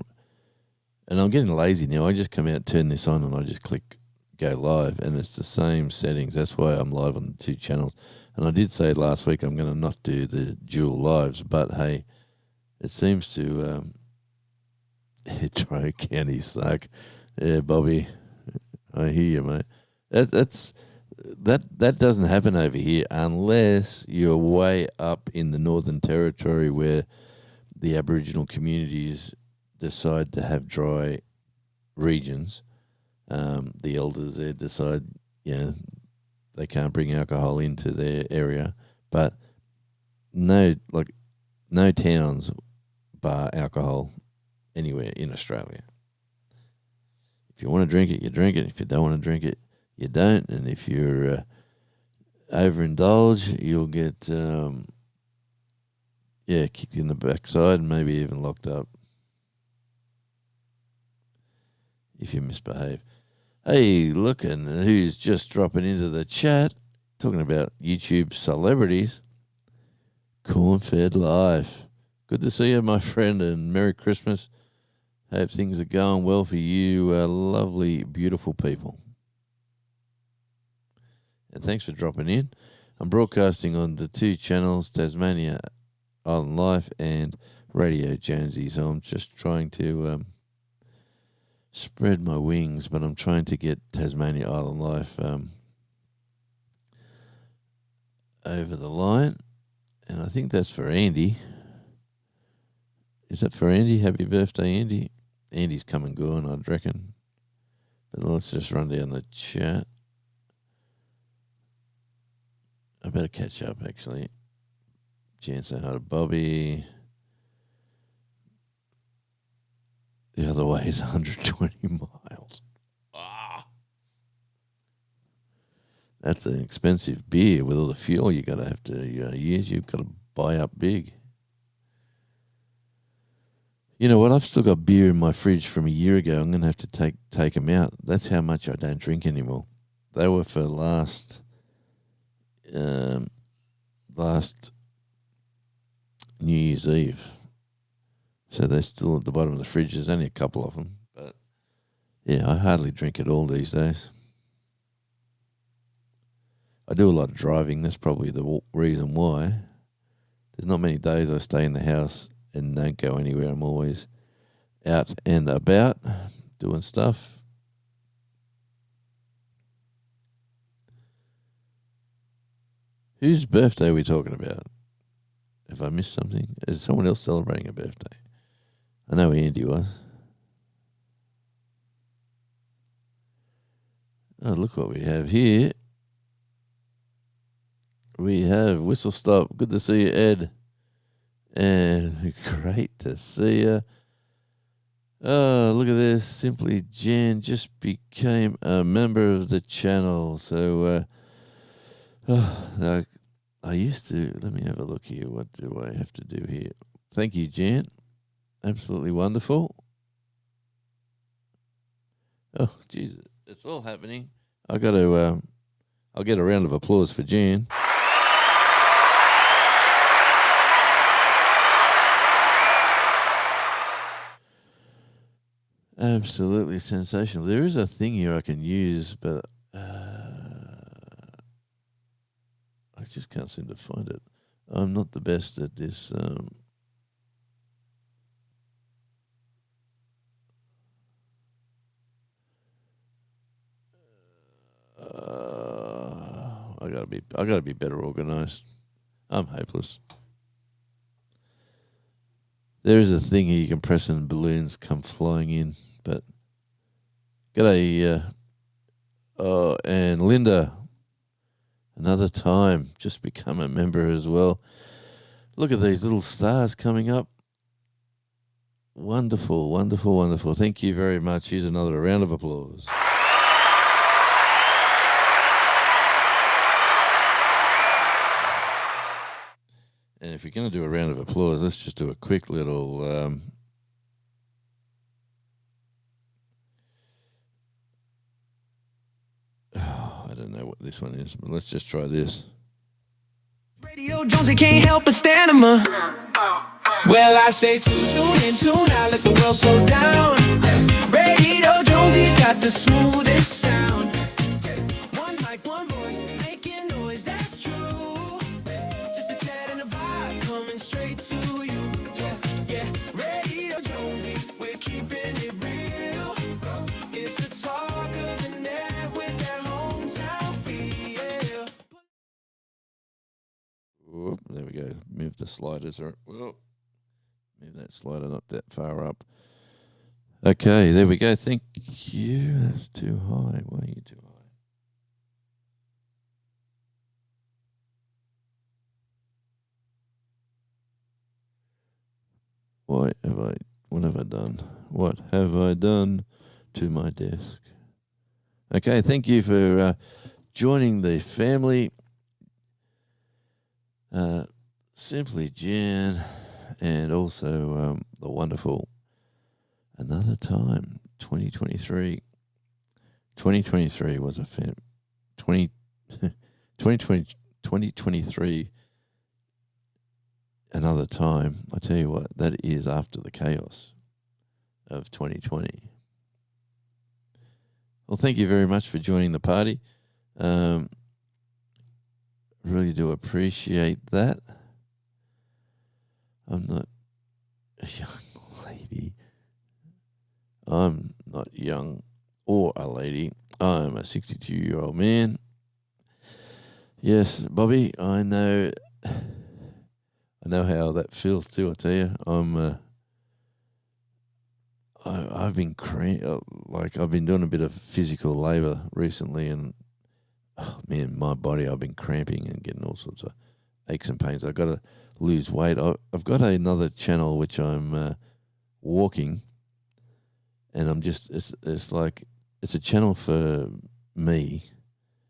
I'm getting lazy now. I just come out, turn this on, and I just click go live, and it's the same settings. That's why I'm live on 2 channels. And I did say last week I'm going to not do the dual lives, but hey, it seems to Dry County suck. Yeah, Bobby, I hear you, mate. That doesn't happen over here unless you're way up in the Northern Territory where the Aboriginal communities decide to have dry regions. The elders there decide, they can't bring alcohol into their area, but no towns bar alcohol anywhere in Australia. If you want to drink it, you drink it. If you don't want to drink it, you don't. And if you're overindulge, you'll get Yeah, kicked in the backside and maybe even locked up if you misbehave. Hey, look, and who's just dropping into the chat, talking about YouTube celebrities. Cornfed Life. Good to see you, my friend, and Merry Christmas. Hope things are going well for you, lovely, beautiful people. And thanks for dropping in. I'm broadcasting on the 2 channels, Tasmania Island Life and Radio Jonesy. So I'm just trying to spread my wings, but I'm trying to get Tasmania Island Life over the line. And I think that's for Andy. Is that for Andy? Happy birthday, Andy. Andy's come and gone, I'd reckon. But let's just run down the chat. I better catch up, actually. Jan say hi to Bobby. The other way is 120 miles. Ah. That's an expensive beer with all the fuel you have to use. You've got to buy up big. You know what? I've still got beer in my fridge from a year ago. I'm going to have to take them out. That's how much I don't drink anymore. They were for last New Year's Eve. So they're still at the bottom of the fridge. There's only a couple of them. But, yeah, I hardly drink it all these days. I do a lot of driving. That's probably the reason why. There's not many days I stay in the house and don't go anywhere. I'm always out and about doing stuff. Whose birthday are we talking about? If I missed something, is someone else celebrating a birthday? I know Andy was. Oh, look what we have here. We have Whistle Stop. Good to see you, Ed. And great to see you. Oh, look at this. Simply Jan just became a member of the channel. So, I used to, let me have a look here. What do I have to do here? Thank you, Jan. Absolutely wonderful. Oh, Jesus. It's all happening. I'll get a round of applause for Jan. Absolutely sensational. There is a thing here I can use, but I just can't seem to find it. I'm not the best at this. I gotta be better organized. I'm hopeless. There is a thing here you can press and balloons come flying in, but g'day, and Linda, another time, just become a member as well. Look at these little stars coming up. Wonderful, wonderful, wonderful. Thank you very much. Here's another round of applause. And if you're going to do a round of applause, let's just do a quick little I don't know what this one is, but let's just try this. Radio Jonesy can't help but stand him. Well, I say tune in, tune out, let the world slow down. Radio Jonesy's got the smoothest sound. One mic, one voice, making noise, that's true. Just a chat and a vibe coming straight to you. Yeah, Radio Jonesy, we're keeping it real. It's the talk of the net with that hometown feel. Whoop, there we go. Move the sliders. Well, move that slider not that far up. Okay, there we go. Thank you. That's too high. Why are you too high? What have I done? What have I done to my desk? Okay, thank you for joining the family. Simply Jan. and also the wonderful Another Time 2023. 2023 was a 2023 Another Time. I tell you what, that is after the chaos of 2020. Well, thank you very much for joining the party. Really do appreciate that. I'm not a young lady. I'm not young or a lady. I'm a 62-year-old man. Yes, Bobby, I know how that feels too, I tell you. I've been I've been doing a bit of physical labor recently, and man, my body, I've been cramping and getting all sorts of aches and pains. I've got to lose weight. I've got another channel which I'm walking, and I'm just it's like it's a channel for me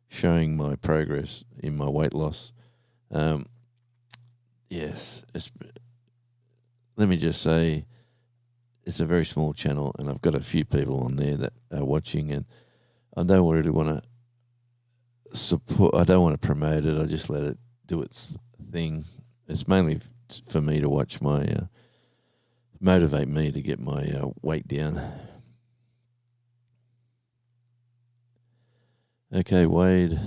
showing my progress in my weight loss. Yes, let me just say, it's a very small channel, and I've got a few people on there that are watching, and I don't really want to support. I don't want to promote it. I just let it do its thing. It's mainly for me to watch my motivate me to get my weight down. Okay, Wade,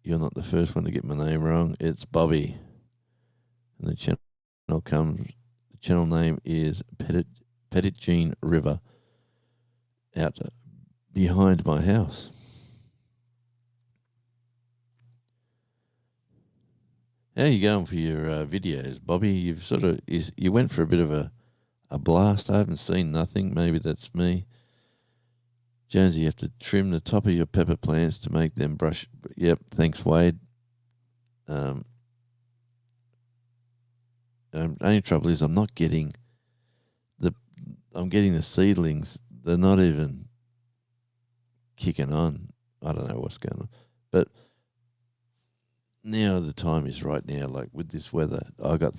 you're not the first one to get my name wrong. It's Bobby, and the channel name is Petitjean River, out behind my house. How are you going for your videos, Bobby? You went for a bit of a blast. I haven't seen nothing. Maybe that's me. Jonesy, you have to trim the top of your pepper plants to make them brush. Yep, thanks, Wade. Only trouble is I'm getting the seedlings. They're not even kicking on. I don't know what's going on, but now the time is right now. Like with this weather, I've got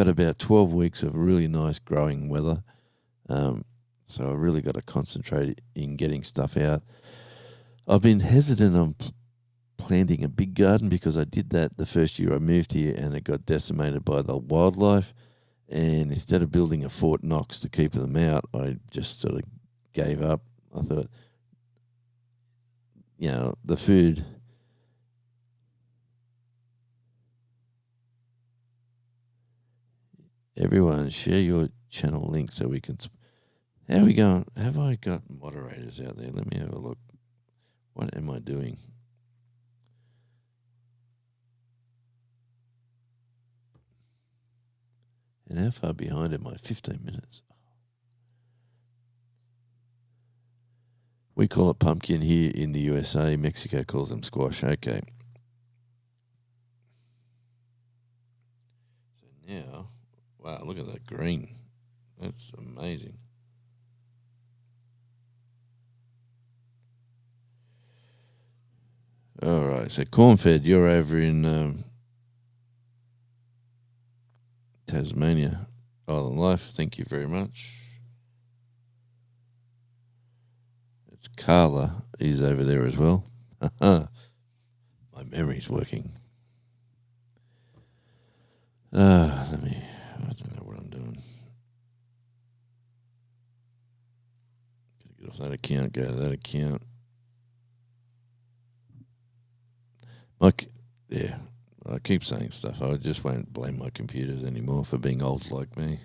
about 12 weeks of really nice growing weather. So I really got to concentrate in getting stuff out. I've been hesitant on planting a big garden because I did that the first year I moved here, and it got decimated by the wildlife. And instead of building a Fort Knox to keep them out, I just sort of gave up. I thought, the food. Everyone, share your channel link so we can. How are we going? Have I got moderators out there? Let me have a look. What am I doing? And how far behind am I? 15 minutes. We call it pumpkin here in the USA. Mexico calls them squash. Okay. So now, wow, look at that green. That's amazing. All right. So Cornfed, you're over in Tasmania, Island Life. Thank you very much. It's Carla. He's over there as well. My memory's working. I don't know what I'm doing. Gotta get off that account, go to that account. Yeah, I keep saying stuff. I just won't blame my computers anymore for being old like me.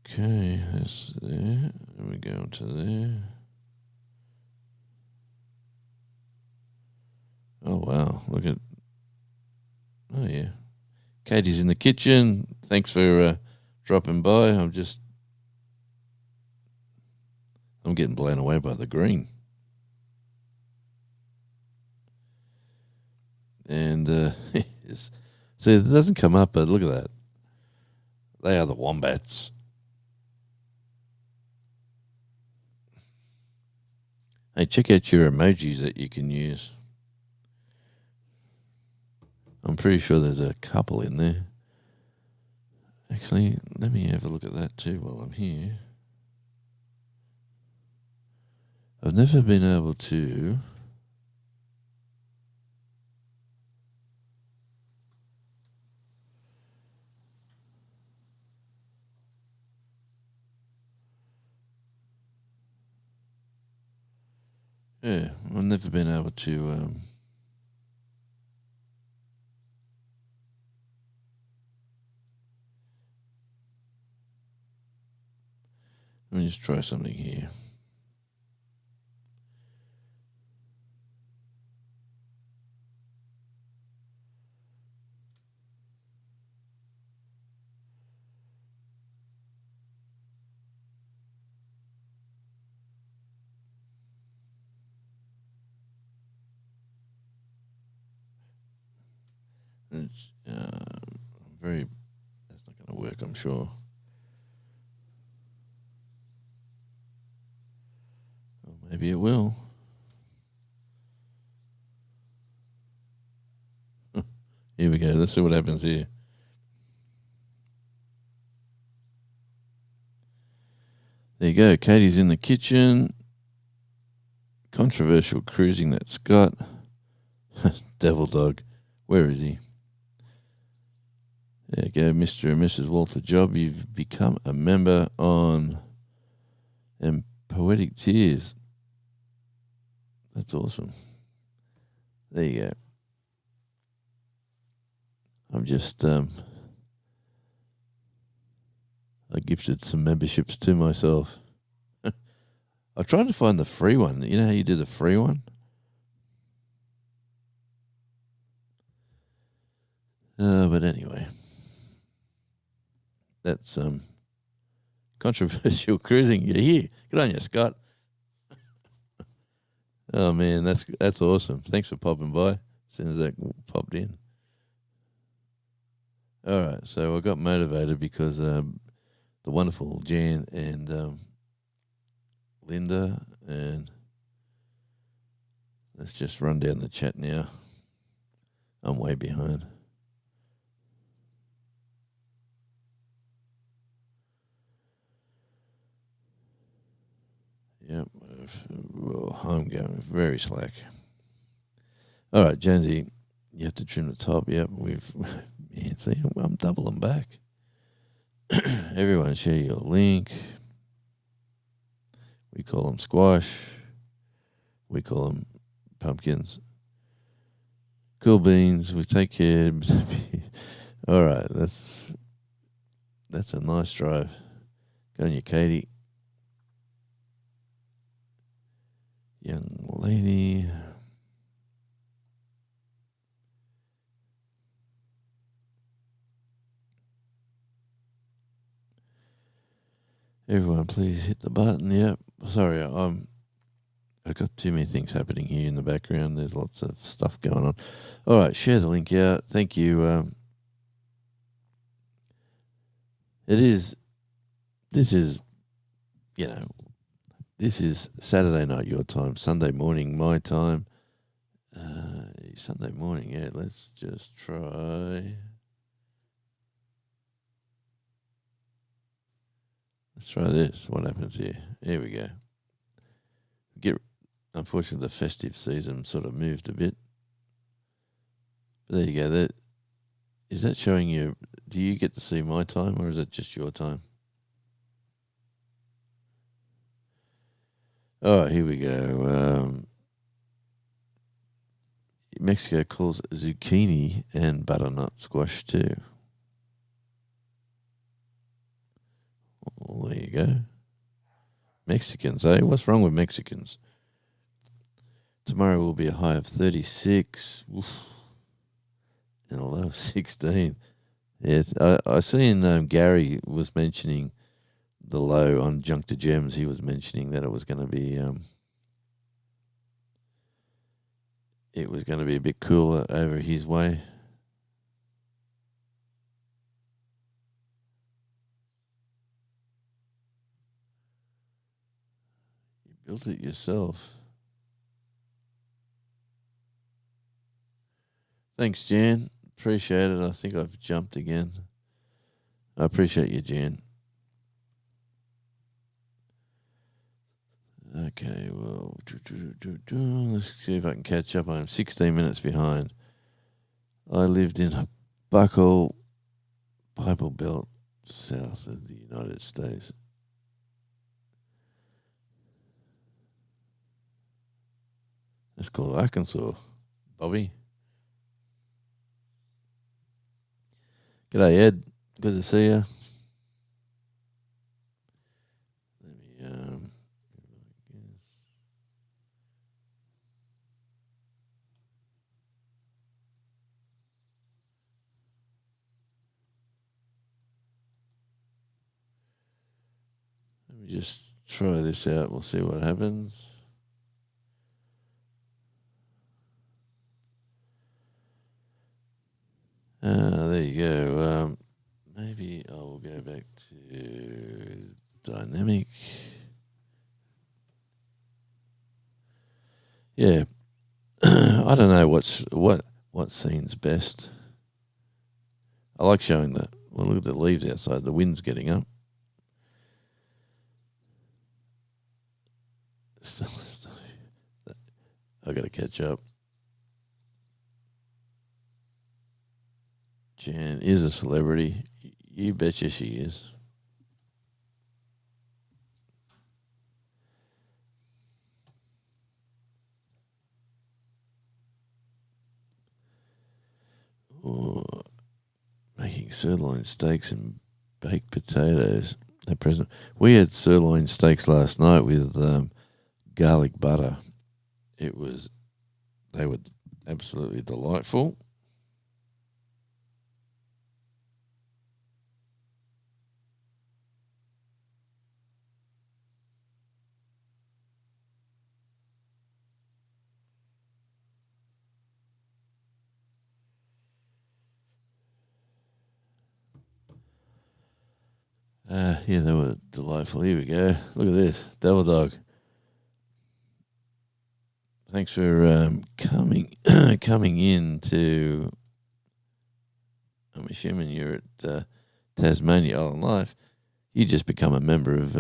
Okay, that's there. And we go to there. Oh, wow. Look at. Oh, yeah. Katie's in the kitchen. Thanks for dropping by. I'm getting blown away by the green. And see, it doesn't come up, but look at that. They are the wombats. Hey, check out your emojis that you can use. I'm pretty sure there's a couple in there. Actually, let me have a look at that too while I'm here. I've never been able to. Yeah, I've never been able to. Let me just try something here. It's very. That's not going to work, I'm sure. Or maybe it will. Here we go. Let's see what happens here. There you go. Katie's in the kitchen. Controversial cruising that Scott. Devil dog. Where is he? There you go, Mr. and Mrs. Walter Job. You've become a member on Poetic Tears. That's awesome. There you go. I'm just I gifted some memberships to myself. I'm trying to find the free one. You know how you do the free one? But anyway. That's controversial cruising. You're here. Good on you, Scott. Oh man, that's awesome. Thanks for popping by as soon as that popped in. All right, so I got motivated because the wonderful Jan and Linda, and let's just run down the chat now. I'm way behind. Yep, well, I'm going very slack. All right, Jonesy, you have to trim the top. Yep, man, see, I'm doubling back. Everyone share your link. We call them squash. We call them pumpkins. Cool beans. We take care. All right, that's a nice drive. Go on you, Katie. Young lady. Everyone, please hit the button. Yep. Sorry, I've got too many things happening here in the background. There's lots of stuff going on. All right, share the link out. Thank you. This is, this is Saturday night your time, Sunday morning my time. Sunday morning, yeah. Let's just try. Let's try this. What happens here? Here we go. Unfortunately, the festive season sort of moved a bit. But there you go. Is that showing you? Do you get to see my time, or is it just your time? All right, here we go. Mexico calls zucchini and butternut squash too. Well, there you go. Mexicans, eh? What's wrong with Mexicans? Tomorrow will be a high of 36 and a low of 16. Yeah, I seen Gary was mentioning the low on Junk to Gems. He was mentioning that it was going to be a bit cooler over his way. You built it yourself. Thanks, Jan. Appreciate it. I think I've jumped again. I appreciate you, Jan. Okay, well, let's see if I can catch up. I'm 16 minutes behind. I lived in Buckle, Bible Belt, south of the United States. That's called Arkansas, Bobby. G'day, Ed. Good to see you. Let me Let me just try this out. We'll see what happens. There you go. Maybe I will go back to dynamic. Yeah. I don't know what scene's best. I like showing that. Well, look at the leaves outside. The wind's getting up. I got to catch up. Jan is a celebrity. You betcha she is. Ooh, making sirloin steaks and baked potatoes. We had sirloin steaks last night with garlic butter. They were absolutely delightful. Yeah, they were delightful. Here we go. Look at this. Devil Dog. Thanks for coming in to. I'm assuming you're at Tasmania Island Life. You just become a member of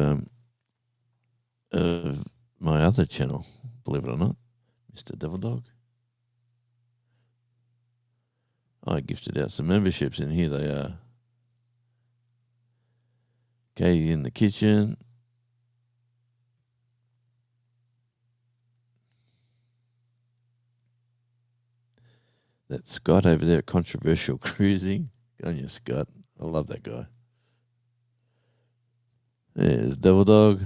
my other channel, believe it or not, Mr. Devil Dog. I gifted out some memberships, and here they are. Katie in the kitchen. That's Scott over there at Controversial Cruising. Good on you, Scott. I love that guy. There's Devil Dog.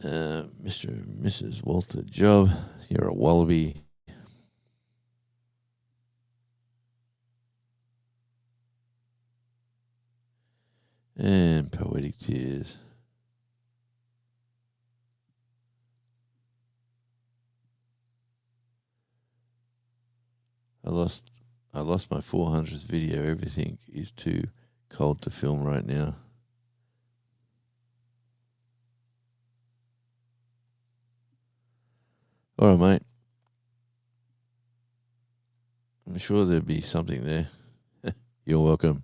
Mr. and Mrs. Walter Job. You're a wallaby. And Poetic Tears. I lost my 400th video. Everything is too cold to film right now. All right, mate. I'm sure there'll be something there. You're welcome.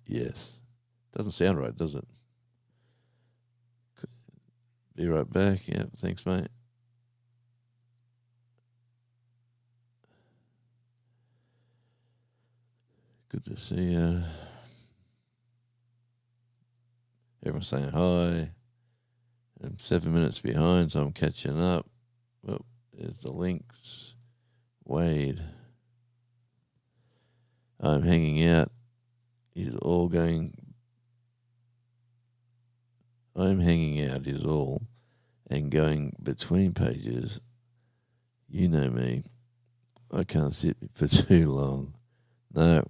Yes. Doesn't sound right, does it? Be right back. Yeah, thanks, mate. Good to see you. Everyone's saying hi. I'm 7 minutes behind, so I'm catching up. Well, there's the links. Wade. I'm hanging out. Is all going. I'm hanging out is all, and going between pages. You know me. I can't sit for too long. No.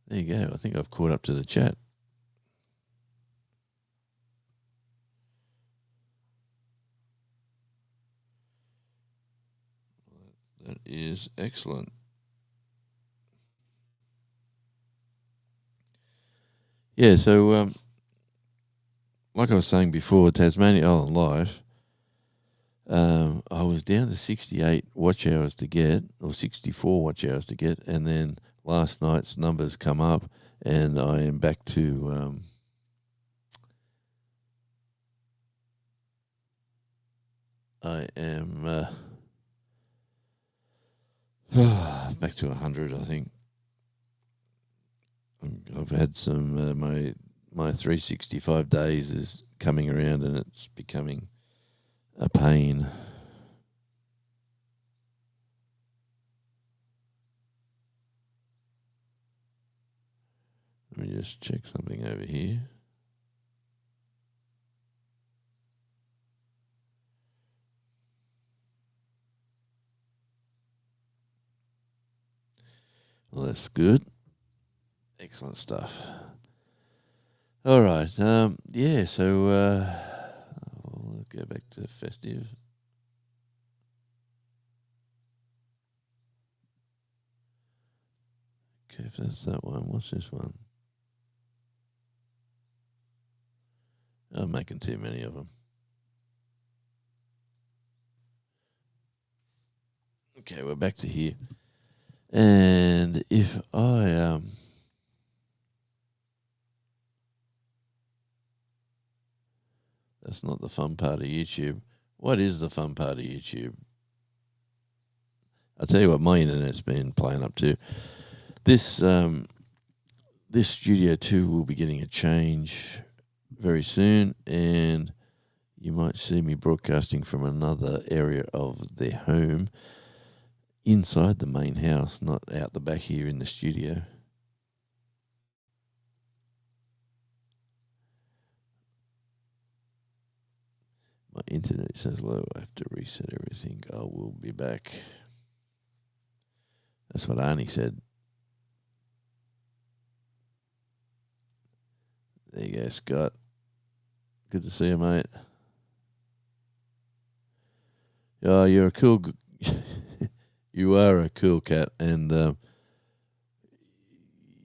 There you go. I think I've caught up to the chat. That is excellent. Yeah, so like I was saying before, Tasmania Island Live, I was down to 68 watch hours to get, or 64 watch hours to get, and then last night's numbers come up, and I am back to I am back to 100, I think. I've had some my 365 days is coming around, and it's becoming a pain. Let me just check something over here. Well, that's good. Excellent stuff. All right. Yeah, so we'll go back to festive. Okay, if that's that one, what's this one? I'm making too many of them. Okay, we're back to here. And if I that's not the fun part of YouTube. What is the fun part of YouTube? I'll tell you what, my internet's been playing up to. This this Studio 2 will be getting a change very soon, and you might see me broadcasting from another area of their home inside the main house, not out the back here in the studio. My internet says low. I have to reset everything. I will be back. That's what Arnie said. There you go, Scott. Good to see you, mate. Oh, you're a cool... you are a cool cat. And,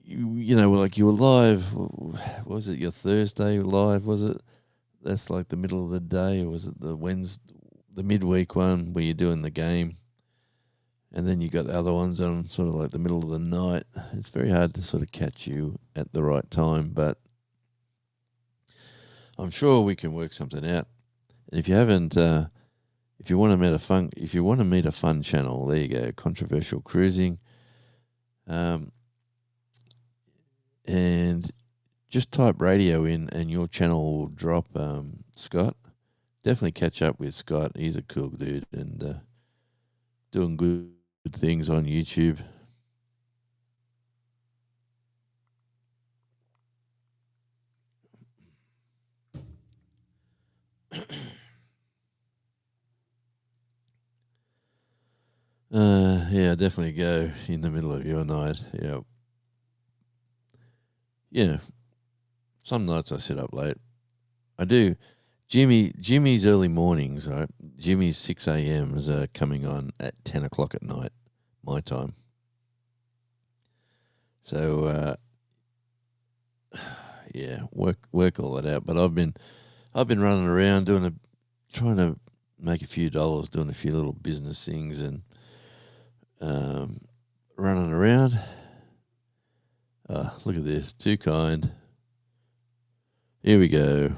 you know, like you were live... Was it your Thursday live, was it? That's like the middle of the day, or was it the Wednesday, the midweek one where you're doing the game? And then you got the other ones on sort of like the middle of the night. It's very hard to sort of catch you at the right time, but I'm sure we can work something out. And if you haven't, if you want to meet a fun channel, there you go, Controversial Cruising, and just type radio in, and your channel will drop. Scott, definitely catch up with Scott. He's a cool dude and doing good things on YouTube. Yeah, definitely go in the middle of your night. Yeah. Yeah. Some nights I sit up late. I do. Jimmy's early mornings, right? Jimmy's 6 a.m.s are coming on at 10 o'clock at night, my time. So, yeah, work all that out. But I've been running around trying to make a few dollars, doing a few little business things, and running around. Look at this, too kind. Here we go.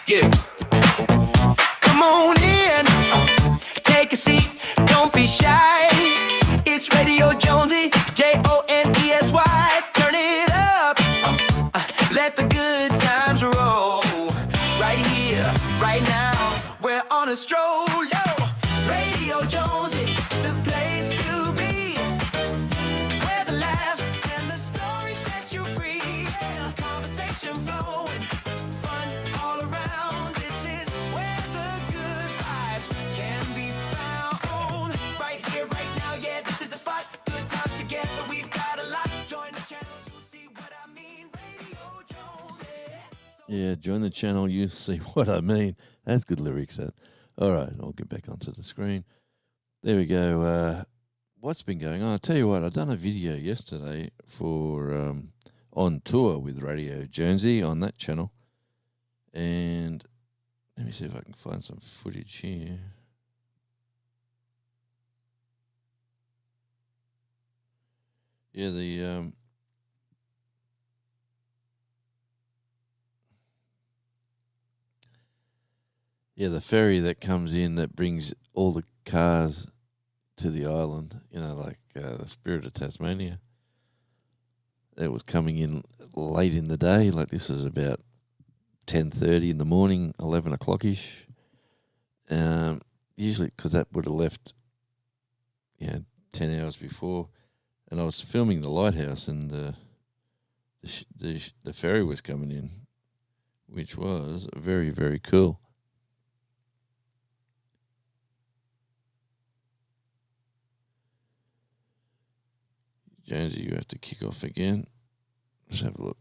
Yeah. Come on in, take a seat, don't be shy. It's Radio Jonesy, Jonesy. Turn it up, let the good times roll. Right here, right now, we're on a stroll. Yo, Radio Jonesy, the place to be. Where the laughs and the stories set you free. Yeah, conversation flowing, fun all around. This is where the good vibes can be found. Right Yeah, join the channel. You see what I mean. That's good lyrics. That. All right, I'll get back onto the screen. There we go. What's been going on? I tell you what, I done a video yesterday for on tour with Radio Jonesy on that channel, and let me see if I can find some footage here. Yeah, the ferry that comes in that brings all the cars to the island. You know, like the Spirit of Tasmania. It was coming in late in the day. Like this was about 10:30 in the morning, 11 o'clock ish. Usually, because that would have left, 10 hours before, and I was filming the lighthouse, and the ferry was coming in, which was very, very cool. Jonesy, you have to kick off again. Let's have a look.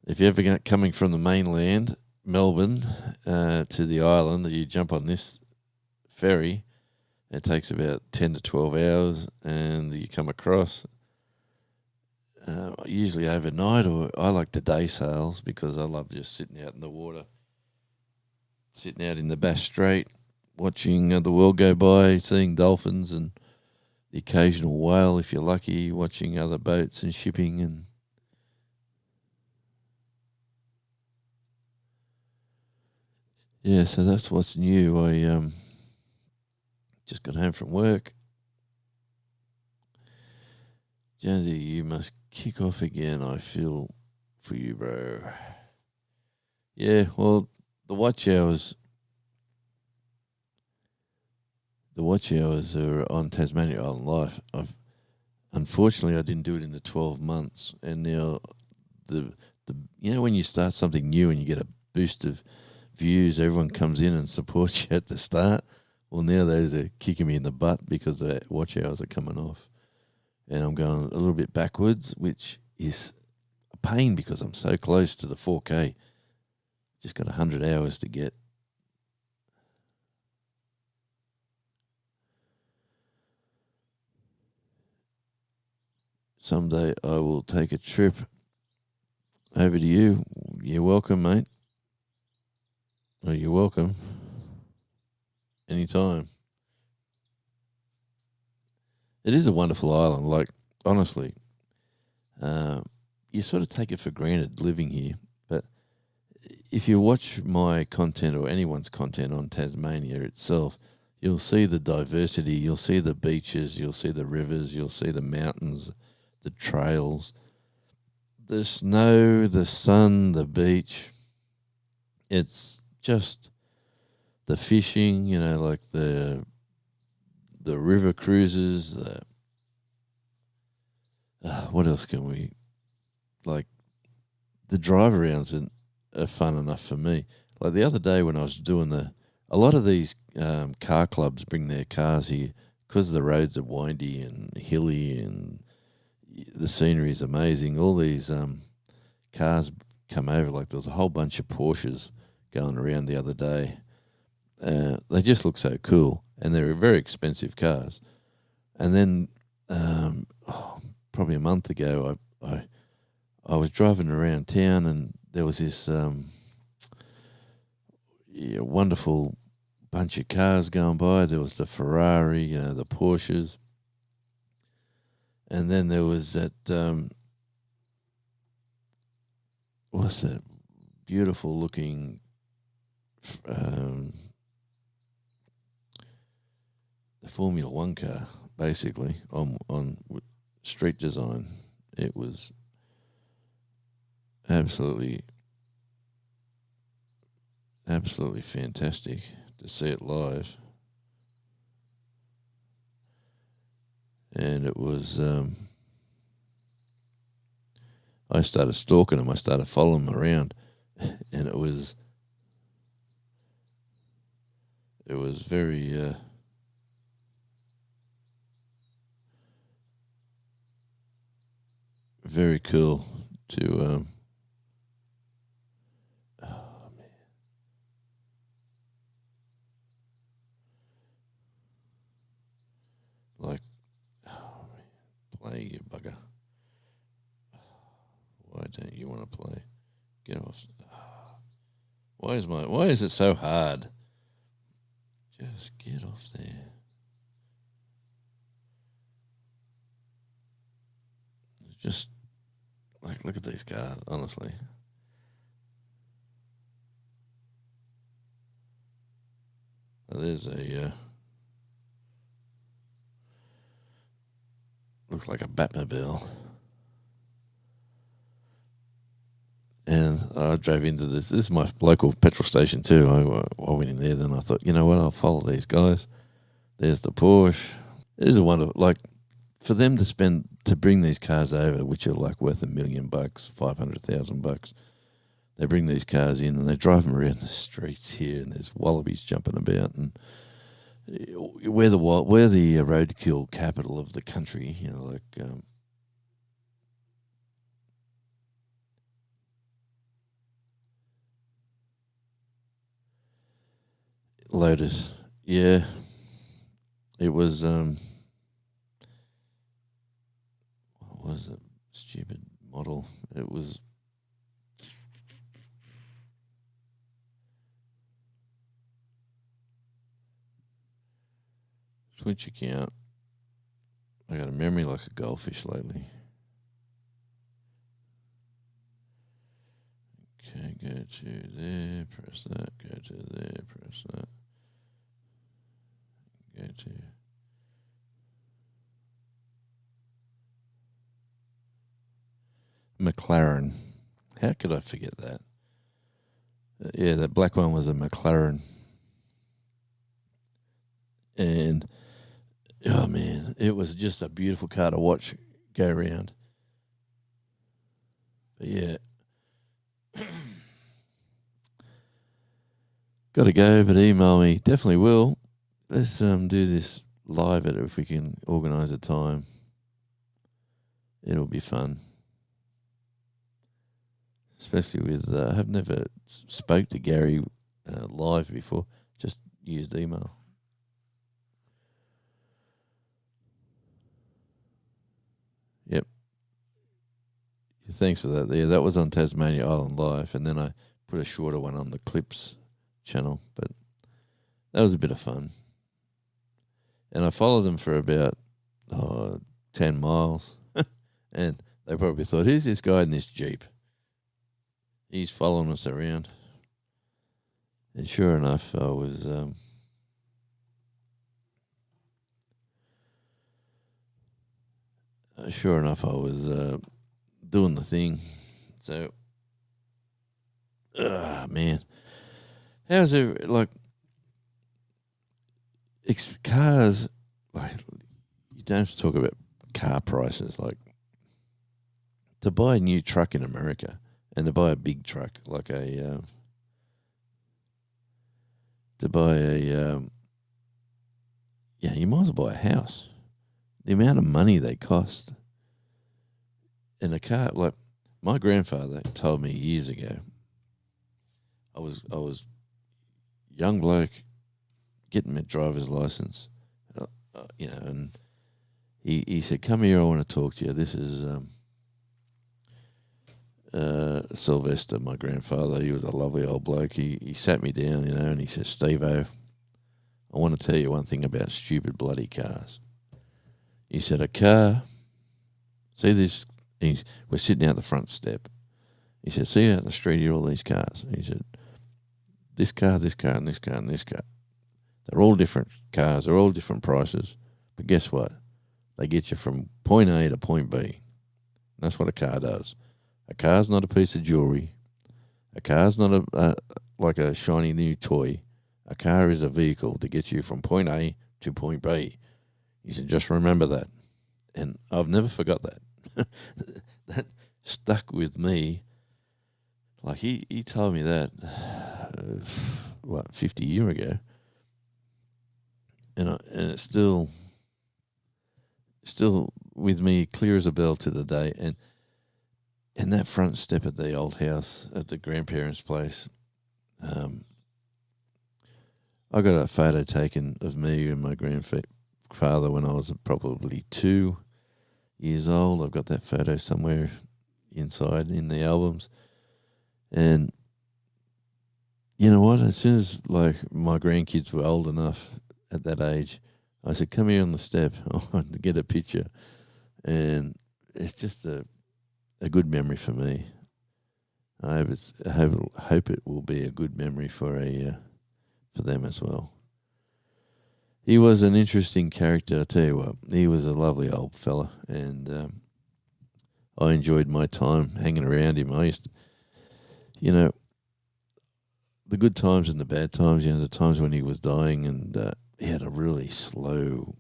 If you're ever coming from the mainland, Melbourne, to the island, you jump on this ferry. It takes about 10 to 12 hours, and you come across usually overnight, or I like the day sails because I love just sitting out in the water, sitting out in the Bass Strait, watching the world go by, seeing dolphins and the occasional whale if you're lucky, watching other boats and shipping. And yeah, so that's what's new. I just got home from work. Jonesy, you must kick off again. I feel for you, bro. Yeah, well, the watch hours are on Tasmania Island Life. Unfortunately I didn't do it in the 12 months, and now the when you start something new and you get a boost of views, everyone comes in and supports you at the start. Well, now those are kicking me in the butt because the watch hours are coming off, and I'm going a little bit backwards, which is a pain because I'm so close to the 4K. Just got 100 hours to get. Someday I will take a trip over to you. You're welcome, mate. Oh, you're welcome. Anytime. It is a wonderful island. Like, honestly, you sort of take it for granted living here. But if you watch my content or anyone's content on Tasmania itself, you'll see the diversity. You'll see the beaches. You'll see the rivers. You'll see the mountains, the trails, the snow, the sun, the beach. It's just the fishing, like the river cruises. What else can we like? The drive arounds are fun enough for me. Like the other day when I was doing a lot of these car clubs bring their cars here because the roads are windy and hilly and the scenery is amazing. All these cars come over. Like there was a whole bunch of Porsches going around the other day. They just look so cool, and they're very expensive cars. And then probably a month ago, I was driving around town, and there was this wonderful bunch of cars going by. There was the Ferrari, the Porsches, and then there was that what's that beautiful looking the Formula One car, basically on street design. It was absolutely fantastic to see it live, and it was. I started stalking them. I started following them around, and it was very very cool to play, you bugger. Why don't you want to play? Get off. Why is it so hard? Just get off there. Just look at these cars, honestly. There's a looks like a Batmobile. And I drove into this. This is my local petrol station too. I went in there, then I thought, you know what, I'll follow these guys. There's the Porsche. It is a wonderful, for them to bring these cars over, which are worth $1 million, $500,000. They bring these cars in and they drive them around the streets here, and there's wallabies jumping about, and we're the roadkill capital of the country. Lotus, yeah. It was what was it? Stupid model. It was switch account. I got a memory like a goldfish lately. Okay, go to there, press that, go to there, press that. Go to McLaren. How could I forget that? Yeah, that black one was a McLaren. And, oh man, it was just a beautiful car to watch go around. But yeah. Got to go, but email me. Definitely will. Let's do this live if we can organise a time. It'll be fun. Especially with, I've never spoke to Gary live before. Just used email. Yep. Thanks for that. Yeah, that was on Tasmania Island Live, and then I put a shorter one on the Clips channel, but that was a bit of fun. And I followed them for about 10 miles, and they probably thought, who's this guy in this Jeep? He's following us around. And sure enough, I was doing the thing. So, man, how's it cars? You don't have to talk about car prices. To buy a new truck in America and to buy a big truck, you might as well buy a house. The amount of money they cost. And a car, my grandfather told me years ago. I was young bloke getting my driver's license, and he said, "Come here, I want to talk to you." This is Sylvester, my grandfather. He was a lovely old bloke. He sat me down, and he said, "Steve-o, I want to tell you one thing about stupid bloody cars." He said, "A car, see this?" We're sitting out the front step. He said, "See out the street here, all these cars." And he said, "This car, this car, and this car, and this car. They're all different cars. They're all different prices. But guess what? They get you from point A to point B. And that's what a car does. A car's not a piece of jewelry. A car's not like a shiny new toy. A car is a vehicle to get you from point A to point B." He said, "Just remember that." And I've never forgot that. That stuck with me. He told me that, 50 years ago. And it's still with me, clear as a bell to the day. And that front step at the old house at the grandparents' place, I got a photo taken of me and my grandfather when I was probably 2. years old. I've got that photo somewhere inside in the albums. And you know what? As soon as like my grandkids were old enough at that age, I said, "Come here on the step. I want to get a picture." And it's just a good memory for me. I hope it will be a good memory for them as well. He was an interesting character. I tell you what, he was a lovely old fella, and I enjoyed my time hanging around him. I used to, you know, the good times and the bad times. The times when he was dying, and he had a really slow,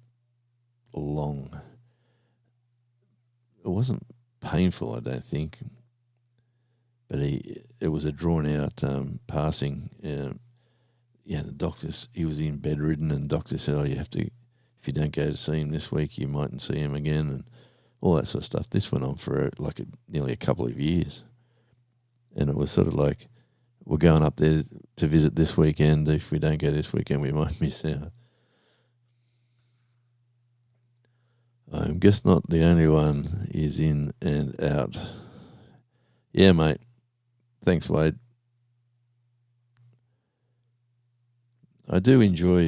long. It wasn't painful, I don't think, but it was a drawn out passing. The doctors, he was in bedridden, and the doctor said, "Oh, you have to, if you don't go to see him this week, you mightn't see him again," and all that sort of stuff. This went on for nearly a couple of years, and it was sort of like, we're going up there to visit this weekend. If we don't go this weekend, we might miss out. I'm guess not the only one is in and out. Yeah, mate. Thanks, Wade. I do enjoy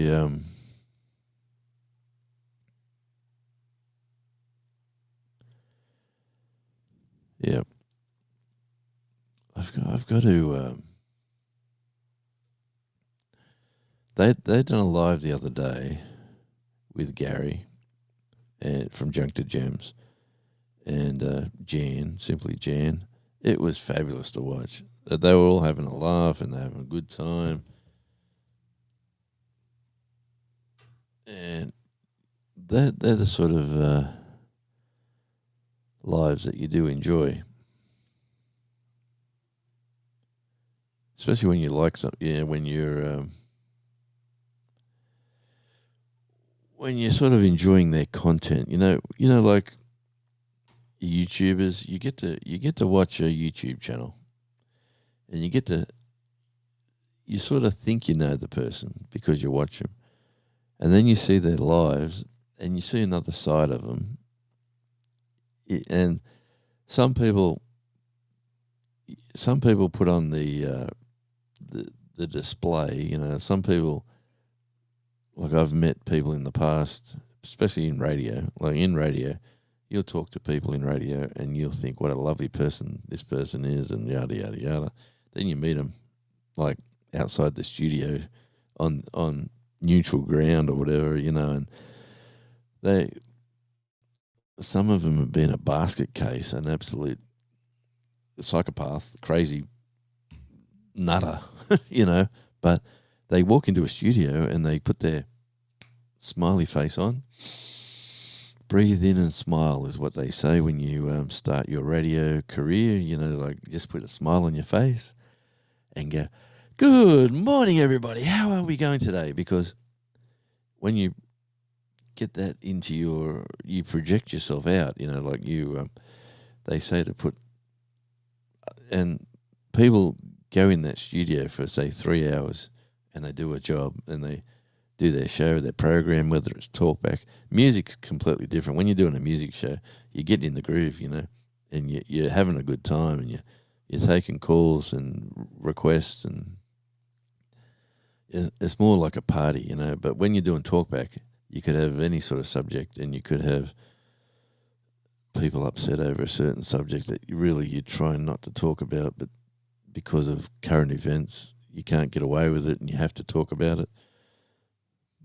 yeah. I've got to they done a live the other day with Gary and from Junk to Gems and Jan, simply Jan. It was fabulous to watch. They were all having a laugh and they're having a good time. And they're the sort of lives that you do enjoy, especially when you like something. Yeah, when you're sort of enjoying their content. Like YouTubers, you get to watch a YouTube channel, and you sort of think you know the person because you watch them, and then you see their lives, and you see another side of them. And some people, some people put on the display. Some people, like I've met people in the past, especially in radio. Like in radio, you'll talk to people in radio, and you'll think what a lovely person this person is, and yada yada yada. Then you meet them like outside the studio on neutral ground or whatever, and they some of them have been a basket case, an absolute psychopath, crazy nutter, but they walk into a studio and they put their smiley face on. Breathe in and smile is what they say when you start your radio career. Like just put a smile on your face and go, "Good morning, everybody. How are we going today?" Because when you get that into you project yourself out. Like they say to put, and people go in that studio for say 3 hours, and they do a job, and they do their show, their program, whether it's talkback. Music's completely different. When you're doing a music show, you get in the groove, and you're having a good time, and you're taking calls and requests, and it's more like a party, But when you're doing talkback, you could have any sort of subject, and you could have people upset over a certain subject that you're trying not to talk about, but because of current events, you can't get away with it, and you have to talk about it.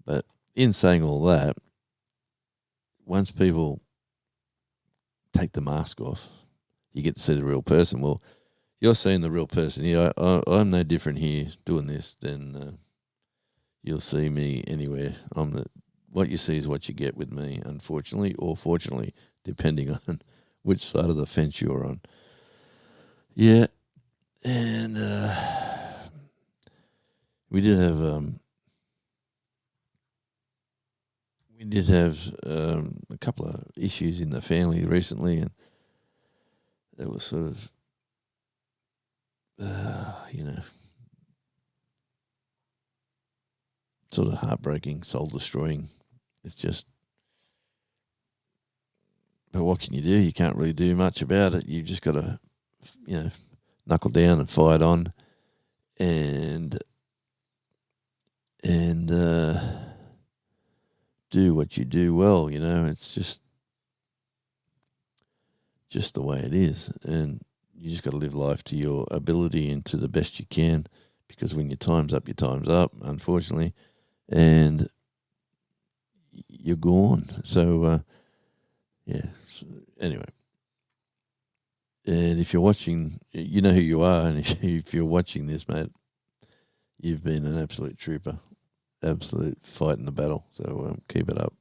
But in saying all that, once people take the mask off, you get to see the real person. Well, you're seeing the real person here. I'm no different here doing this than you'll see me anywhere. What you see is what you get with me, unfortunately, or fortunately, depending on which side of the fence you're on. Yeah, and we did have a couple of issues in the family recently, and it was sort of, sort of heartbreaking, soul destroying. It's just but what can you do? You can't really do much about it. You've just got to, knuckle down and fight on, and do what you do well. It's just the way it is, and you just got to live life to your ability and to the best you can, because when your time's up, unfortunately, and you're gone. So, yeah. So anyway, and if you're watching, you know who you are, and if you're watching this, mate, you've been an absolute trooper, absolute fight in the battle. So keep it up.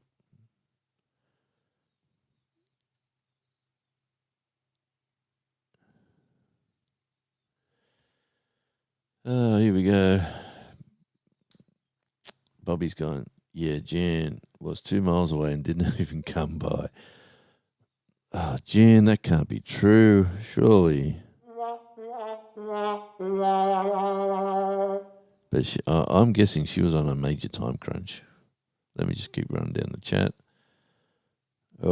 Oh, here we go. Bobby's going, yeah, Jan was 2 miles away and didn't even come by. Oh, Jan, that can't be true, surely. But I'm guessing she was on a major time crunch. Let me just keep running down the chat. I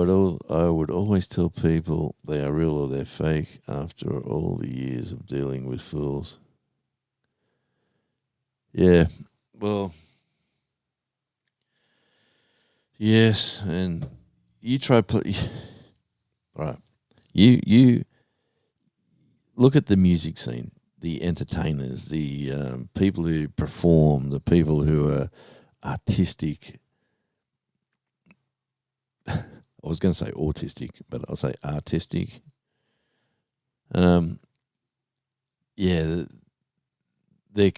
would always tell people they are real or they're fake after all the years of dealing with fools. Yeah, well, yes, and you try right. You look at the music scene, the entertainers, the people who perform, the people who are artistic. I was going to say autistic, but I'll say artistic. Yeah, they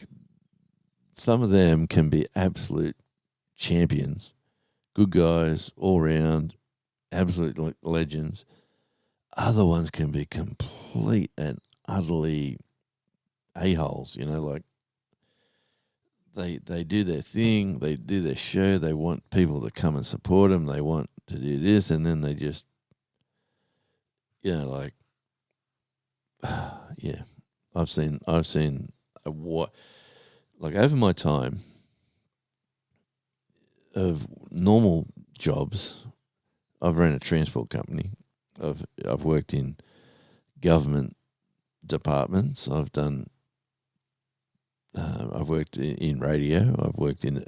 some of them can be absolute champions, good guys all round, absolute legends. Other ones can be complete and utterly a-holes, like they do their thing, they do their show, they want people to come and support them, they want to do this, and then they just, like, yeah, I've seen what, like, over my time of normal jobs, I've ran a transport company. I've worked in government departments. I've done. I've worked in radio. I've worked in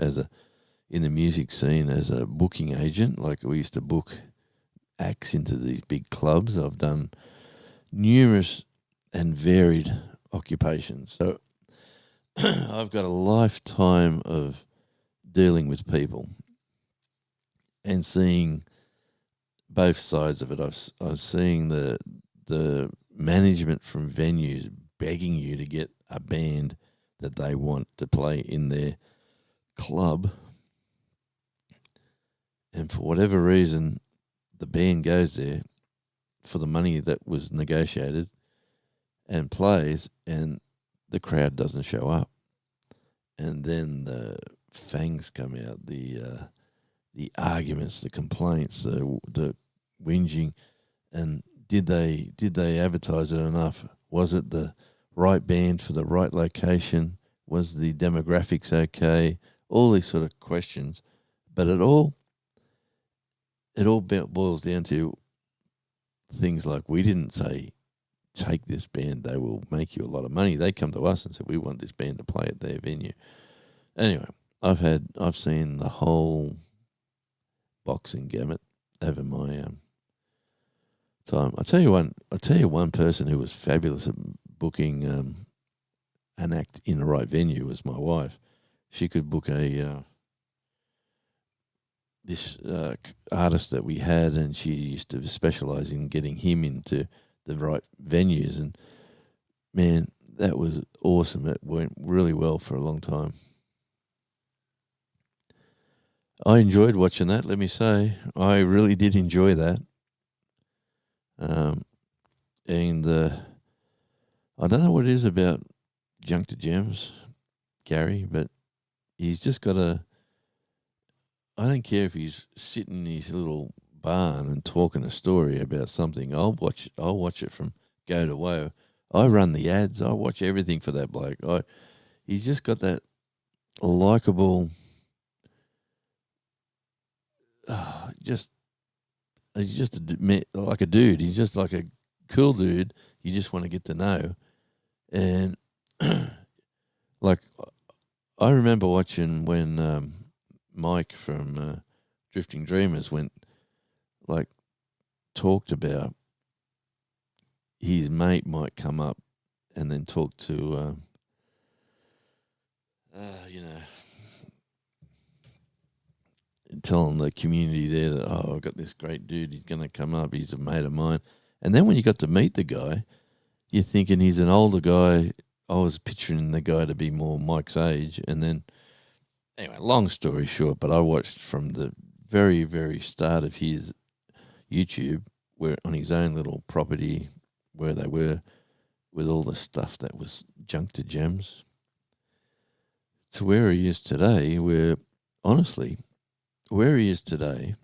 the music scene as a booking agent. Like, we used to book acts into these big clubs. I've done numerous and varied occupations. So I've got a lifetime of dealing with people and seeing both sides of it. I've seen the management from venues begging you to get a band that they want to play in their club, and for whatever reason, the band goes there for the money that was negotiated and plays, and the crowd doesn't show up, and then the fangs come out, the arguments, the complaints, the whinging, and did they advertise it enough? Was it the right band for the right location? Was the demographics okay? All these sort of questions, but it all boils down to things like, we didn't say take this band, they will make you a lot of money. They come to us and said, we want this band to play at their venue. Anyway, I've seen the whole boxing gamut over my time. I'll tell you one person who was fabulous at booking an act in the right venue was my wife. She could book this artist that we had, and she used to specialize in getting him into the right venues. And man, that was awesome. It went really well for a long time. I enjoyed watching that. Let me say, I really did enjoy that. And I don't know what it is about Junk to Gems, Gary, but he's just got I don't care if he's sitting in his little barn and talking a story about something. I'll watch it from go to woe. I run the ads. I watch everything for that bloke. He's just got that likable, just he's just like a dude. He's just like a cool dude. You just want to get to know. And like I remember watching when Mike from Drifting Dreamers like talked about his mate might come up and then talk to telling the community there that, I've got this great dude, he's going to come up, he's a mate of mine. And then when you got to meet the guy, you're thinking he's an older guy. I was picturing the guy to be more Mike's age. And then, anyway, long story short, but I watched from the very, very start of his YouTube, where on his own little property where they were with all the stuff that was junk to gems, to where he is today, where honestly, where he is today,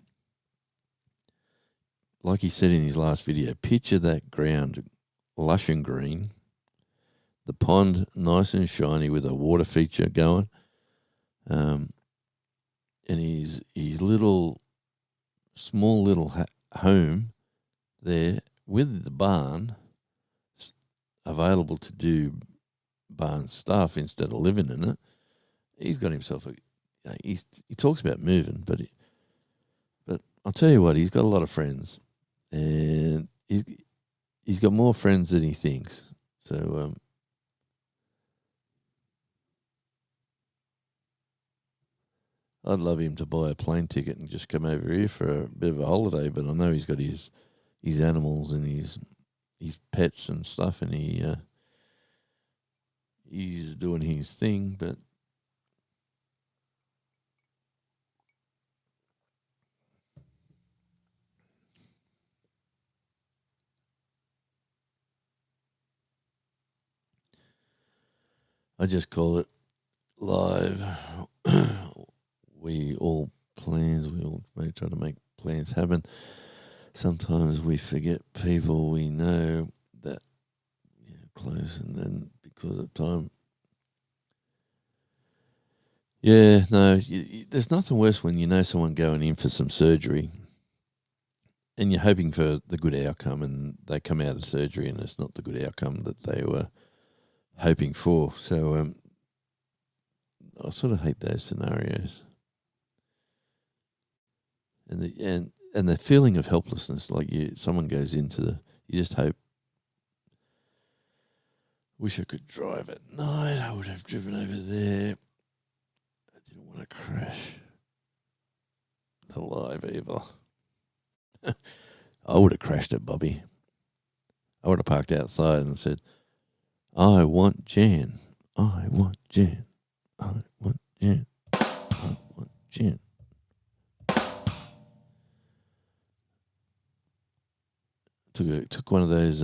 like he said in his last video, picture that ground lush and green, the pond nice and shiny with a water feature going, and his small little home there with the barn available to do barn stuff instead of living in it. He's got himself he talks about moving, but I'll tell you what, he's got a lot of friends, and he's got more friends than he thinks. So I'd love him to buy a plane ticket and just come over here for a bit of a holiday. But I know he's got his animals and his pets and stuff, and he's doing his thing. But I just call it live. We all try to make plans happen. Sometimes we forget people we know that close, and then because of time. Yeah, no, there's nothing worse when you know someone going in for some surgery and you're hoping for the good outcome, and they come out of surgery and it's not the good outcome that they were hoping for. So I sort of hate those scenarios. And the feeling of helplessness, like someone goes into you just hope. Wish I could drive at night. I would have driven over there. I didn't want to crash the live either. I would have crashed it, Bobby. I would have parked outside and said, I want Jan. I want Jan. I want Jan. I want Jan. Took one of those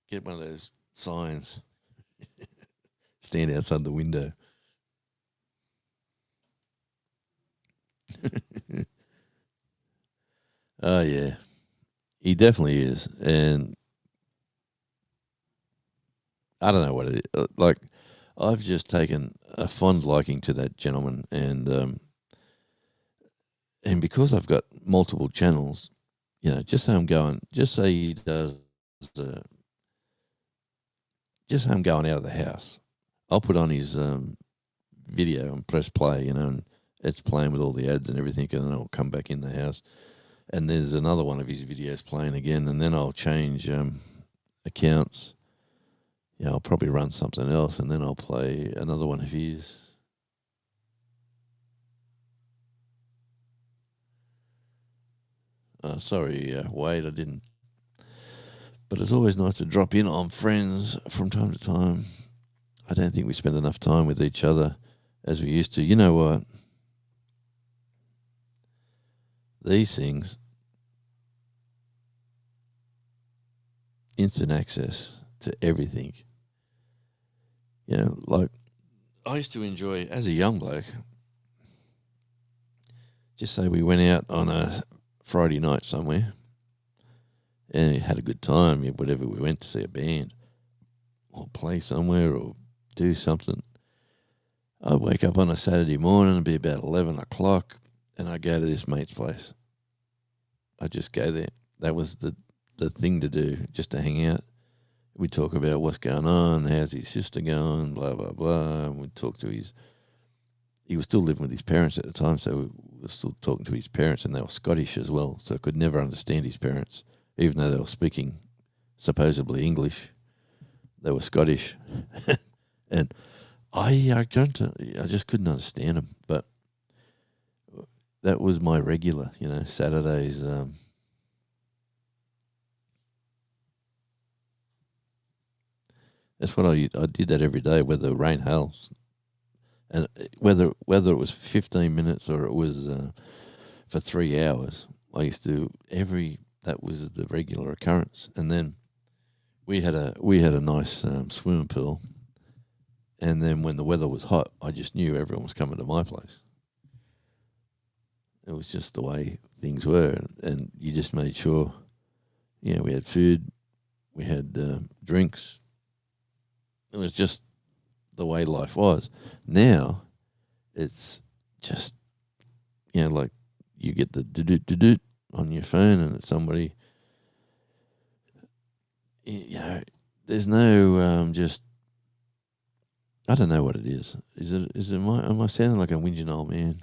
get one of those signs, stand outside the window. Oh yeah, he definitely is, and I don't know what it is. Like, I've just taken a fond liking to that gentleman, and because I've got multiple channels, just say I'm going, just say he does, just say I'm going out of the house. I'll put on his video and press play, and it's playing with all the ads and everything, and then I'll come back in the house, and there's another one of his videos playing again, and then I'll change accounts. I'll probably run something else, and then I'll play another one of his. Sorry, Wade, I didn't. But it's always nice to drop in on friends from time to time. I don't think we spend enough time with each other as we used to. You know what? These things, instant access to everything. Like I used to enjoy, as a young bloke, just say we went out on a Friday night somewhere and had a good time, whatever, we went to see a band or play somewhere or do something. I'd wake up on a Saturday morning, it'd be about 11 o'clock, and I'd go to this mate's place. I'd just go there. That was the thing to do, just to hang out. We'd talk about what's going on, how's his sister going, blah, blah, blah. And we'd talk to he was still living with his parents at the time, so we were still talking to his parents, and they were Scottish as well, so I could never understand his parents, even though they were speaking supposedly English. They were Scottish. And I just couldn't understand them, but that was my regular, Saturdays. That's what I did that every day, whether rain, hail, and whether it was 15 minutes or it was for 3 hours. I used to that was the regular occurrence. And then we had a nice swimming pool, and then when the weather was hot, I just knew everyone was coming to my place. It was just the way things were, and you just made sure, we had food, we had drinks. It was just the way life was. Now, it's just, like you get the do on your phone, and it's somebody. There's no just. I don't know what it is. Am I sounding like a whinging old man?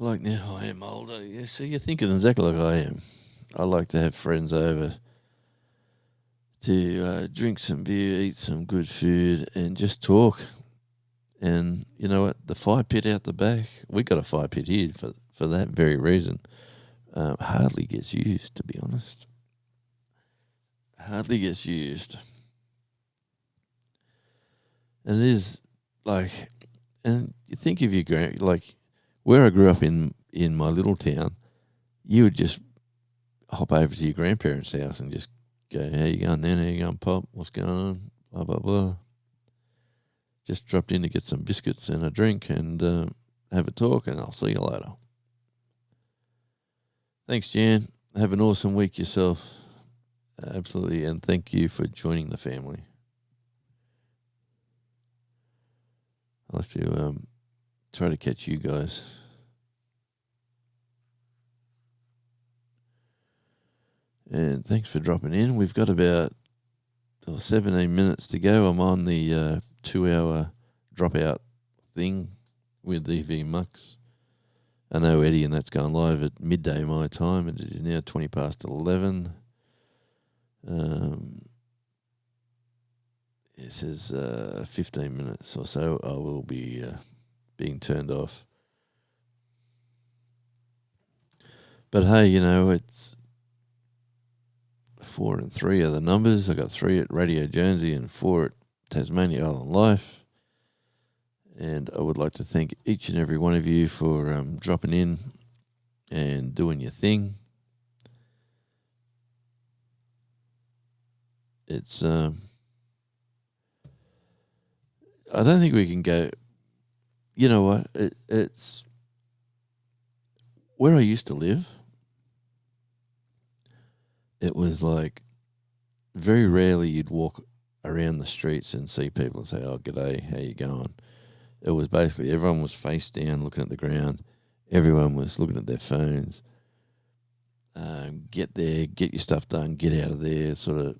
Like now I am older. Yeah, so you're thinking exactly like I am. I like to have friends over to drink some beer, eat some good food, and just talk. And you know what? The fire pit out the back, we got a fire pit here for that very reason. Hardly gets used, to be honest. Hardly gets used. And it is like, and you think of your like where I grew up in my little town, you would just hop over to your grandparents' house and just go, how you going, Nan? How you going, Pop? What's going on? Blah, blah, blah. Just dropped in to get some biscuits and a drink and have a talk, and I'll see you later. Thanks, Jan. Have an awesome week yourself. Absolutely. And thank you for joining the family. I'll have to try to catch you guys. And thanks for dropping in. We've got about 17 minutes to go. I'm on the 2-hour dropout thing with EV Mux. I know Eddie, and that's going live at midday my time. It is now 20 past 11. It says 15 minutes or so I will be being turned off. But hey, it's 4 and 3 are the numbers. I got 3 at Radio Jonesy and 4 at Tasmania Island Life. And I would like to thank each and every one of you for dropping in and doing your thing. It's I don't think we can go. You know what? It's where I used to live. It was like very rarely you'd walk around the streets and see people and say, "Oh, g'day, how you going?" It was basically everyone was face down looking at the ground. Everyone was looking at their phones. Get there, get your stuff done, get out of there sort of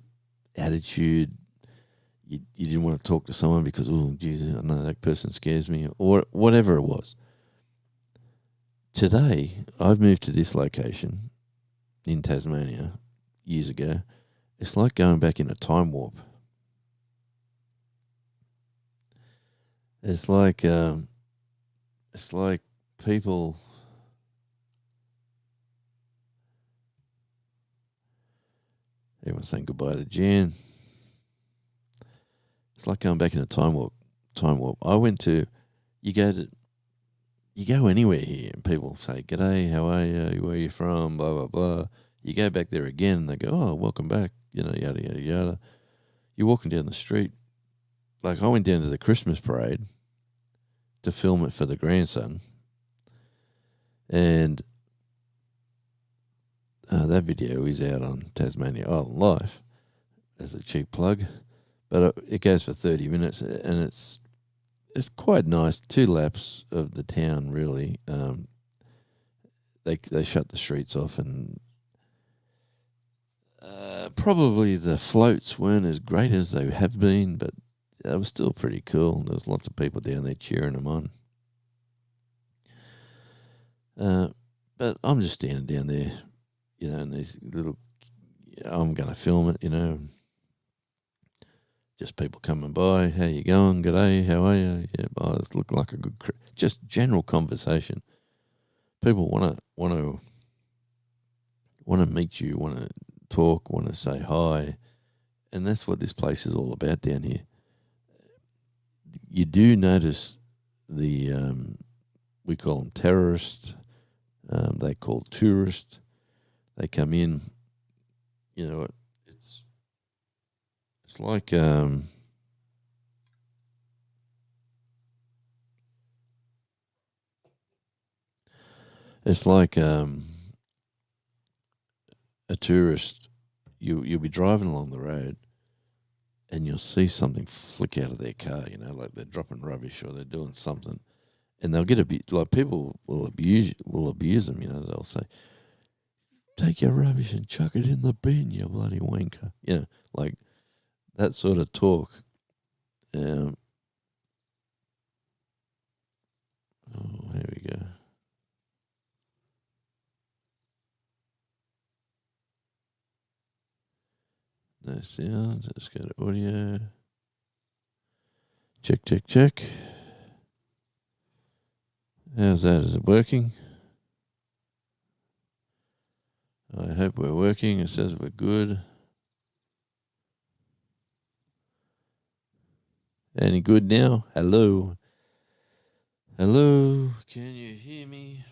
attitude. You didn't want to talk to someone because, oh, Jesus, I know that person scares me, or whatever it was. Today, I've moved to this location in Tasmania years ago. It's like going back in a time warp. It's like people. Everyone's saying goodbye to Jan. It's like going back in a time warp. I went to. You go anywhere here, and people say, "G'day, how are you? Where are you from?" Blah blah blah. You go back there again, and they go, "Oh, welcome back." Yada yada yada. You're walking down the street. Like I went down to the Christmas parade to film it for the grandson, and that video is out on Tasmania Island Life as a cheap plug. but it goes for 30 minutes, and it's quite nice. 2 laps of the town, really. They shut the streets off, and probably the floats weren't as great as they have been, but it was still pretty cool. There was lots of people down there cheering them on. But I'm just standing down there, in these little. I'm going to film it, Just people coming by. How you going? G'day. How are you? Yeah, it's looking like a good. Just general conversation. People want to meet you, want to talk, want to say hi, and that's what this place is all about down here. You do notice the we call them terrorists. They call tourists. They come in. It's like it's like a tourist. You'll be driving along the road, and you'll see something flick out of their car. Like they're dropping rubbish or they're doing something, and they'll get a bit like people will abuse them. They'll say, "Take your rubbish and chuck it in the bin, you bloody wanker." Like that sort of talk. Oh, here we go. No sound. Let's go to audio. Check, check, check. How's that? Is it working? I hope we're working. It says we're good. Any good now? Hello? Hello? Can you hear me?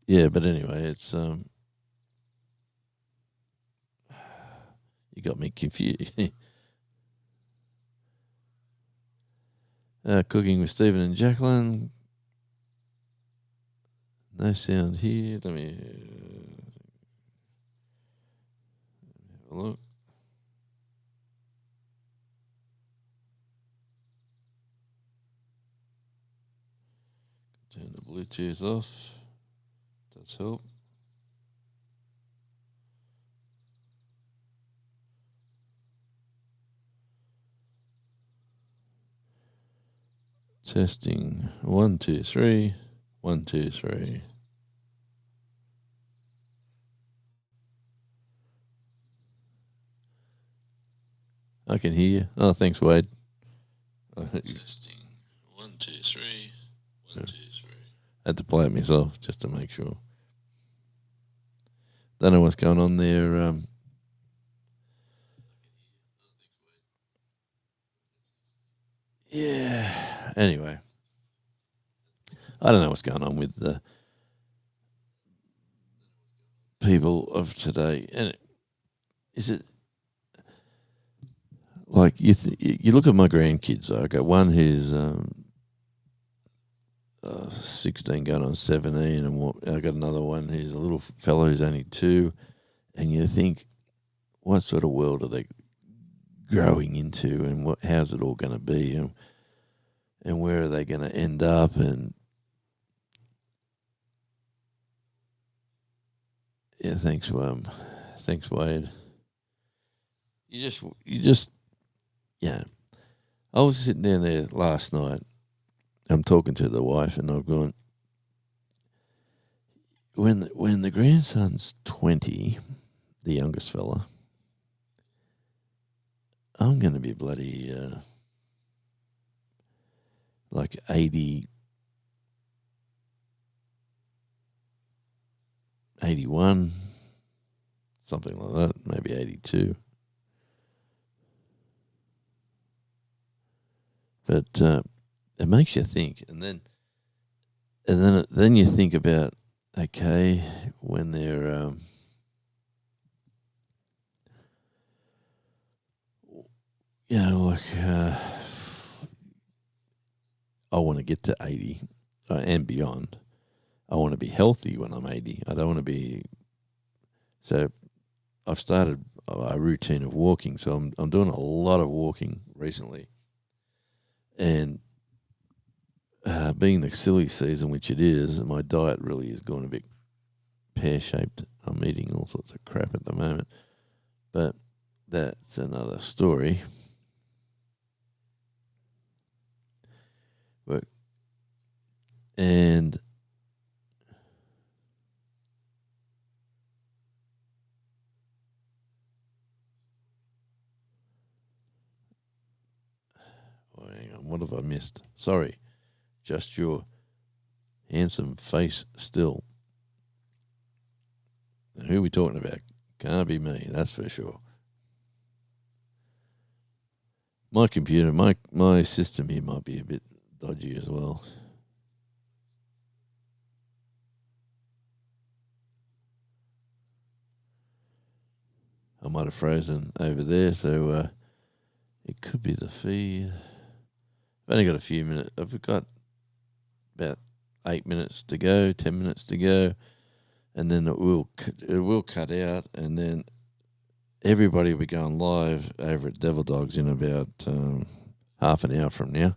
Yeah, but anyway, it's you got me confused. Cooking with Stephen and Jacqueline. No sound here. Let me have a look. Turn the Bluetooth off. Does help. Testing 1, 2, 3. 1, 2, 3. I can hear you. Oh, thanks, Wade. Testing 1, 2, 3. 1, 2, 3. I had to play it myself just to make sure. Don't know what's going on there. Yeah. Anyway, I don't know what's going on with the people of today. And is it like you look at my grandkids? I got one who's 16 going on 17, and I got another one who's a little fellow who's only 2, and you think, what sort of world are they growing into, and how's it all going to be, and where are they going to end up? And yeah, thanks, Wade. You just, yeah. I was sitting down there last night. I'm talking to the wife, and I'm going, when the grandson's 20, the youngest fella, I'm going to be bloody like 80, 81, something like that, maybe 82. But it makes you think, and then you think about, okay, when they're like I want to get to 80 and beyond. I want to be healthy when I'm 80. I don't want to be. So I've started a routine of walking. So I'm doing a lot of walking recently, and being the silly season, which it is, my diet really is going a bit pear shaped. I'm eating all sorts of crap at the moment, but that's another story. But and oh, hang on, what have I missed? Sorry, just your handsome face still. Now, who are we talking about? Can't be me, that's for sure. My computer, my system here might be a bit dodgy as well. I might have frozen over there, so it could be the feed. I've only got a few minutes. I've got about 8 minutes to go, 10 minutes to go, and then it will cut out, and then everybody will be going live over at Devil Dogs in about half an hour from now.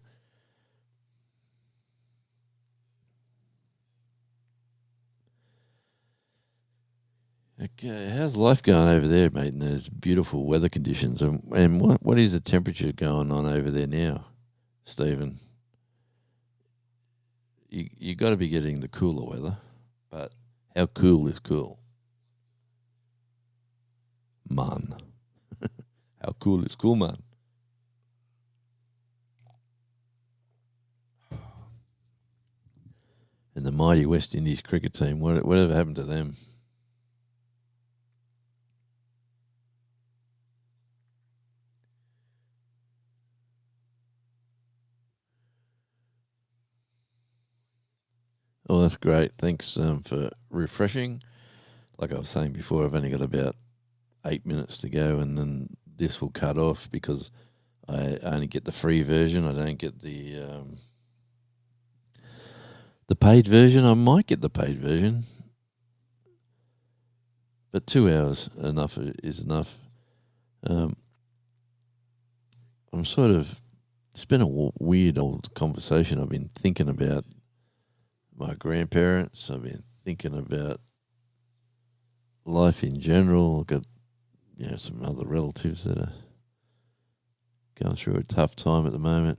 Okay, how's life going over there, mate? In those beautiful weather conditions, and what is the temperature going on over there now, Stephen? You got to be getting the cooler weather, but how cool is cool, man? How cool is cool, man? And the mighty West Indies cricket team, whatever happened to them? Oh, that's great. Thanks for refreshing. Like I was saying before, I've only got about 8 minutes to go, and then this will cut off because I only get the free version. I don't get the paid version. I might get the paid version, but 2 hours enough is enough. Um, I'm sort of. It's been a weird old conversation. I've been thinking about my grandparents. I've been thinking about life in general. I've got some other relatives that are going through a tough time at the moment.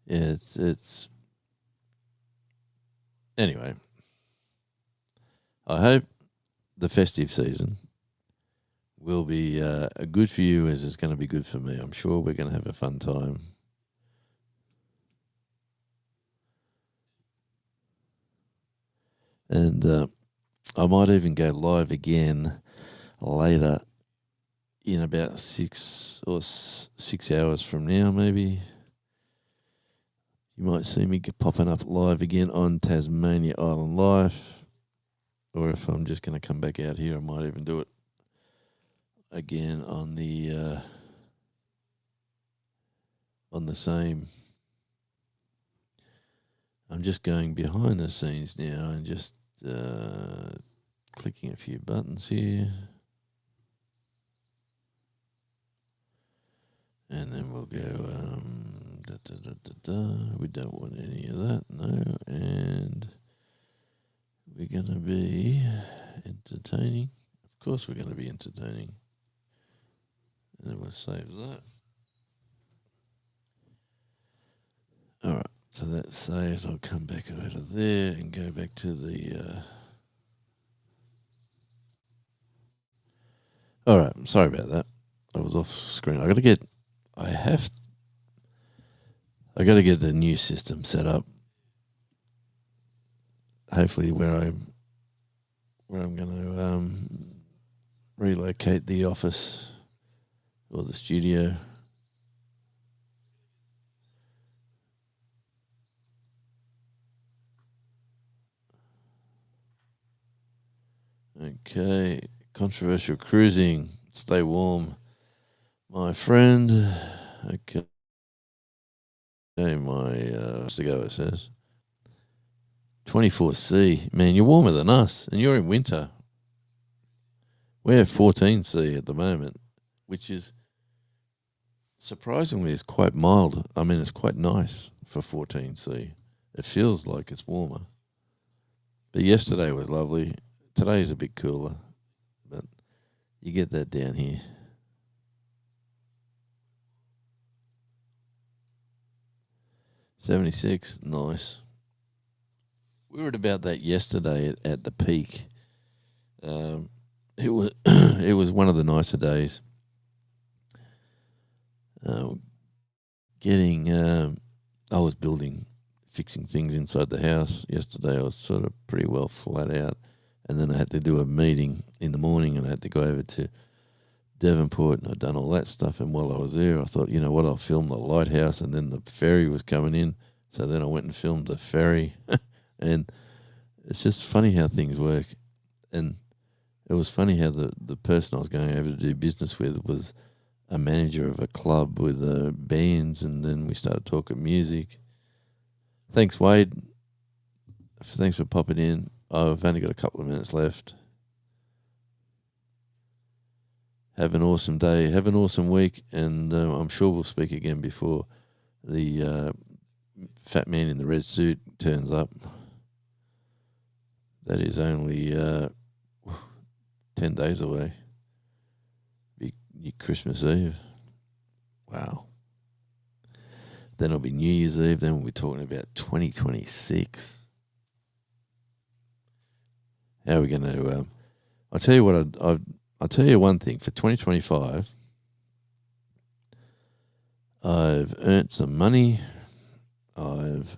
Yeah, it's anyway. I hope the festive season will be good for you as it's going to be good for me. I'm sure we're going to have a fun time. And I might even go live again later in about 6 hours from now, maybe. You might see me popping up live again on Tasmania Island Life. Or if I'm just going to come back out here, I might even do it again on the same. I'm just going behind the scenes now and just clicking a few buttons here. And then we'll go, we don't want any of that, no. And we're going to be entertaining. Of course we're going to be entertaining. And then we'll save that. All right, so that's saved. I'll come back over to there and go back to the... All right, I'm sorry about that. I was off screen. I got to get the new system set up. Hopefully, where I'm going to relocate the office or the studio. Okay, controversial cruising. Stay warm, my friend. Okay. ago it says 24C. Man, you're warmer than us, and you're in winter. We're 14C at the moment, which is surprisingly is quite mild. I mean, it's quite nice for 14C. It feels like it's warmer. But yesterday was lovely. Today is a bit cooler, but you get that down here. $76, nice. We were at about that yesterday at the peak. It was it was one of the nicer days. I was fixing things inside the house yesterday. I was sort of pretty well flat out, and then I had to do a meeting in the morning, and I had to go over to Devonport, and I'd done all that stuff. And while I was there, I thought, you know what, I'll film the lighthouse, and then the ferry was coming in, so then I went and filmed the ferry, and it's just funny how things work. And it was funny how the person I was going over to do business with was a manager of a club with bands, and then we started talking music. Thanks, Wade. Thanks for popping in. I've only got a couple of minutes left. Have an awesome day. Have an awesome week, and I'm sure we'll speak again before the fat man in the red suit turns up. That is only 10 days away. Be Christmas Eve. Wow. Then it'll be New Year's Eve. Then we'll be talking about 2026. How are we going to... I'll tell you what, I'll tell you one thing. For 2025, I've earned some money. I've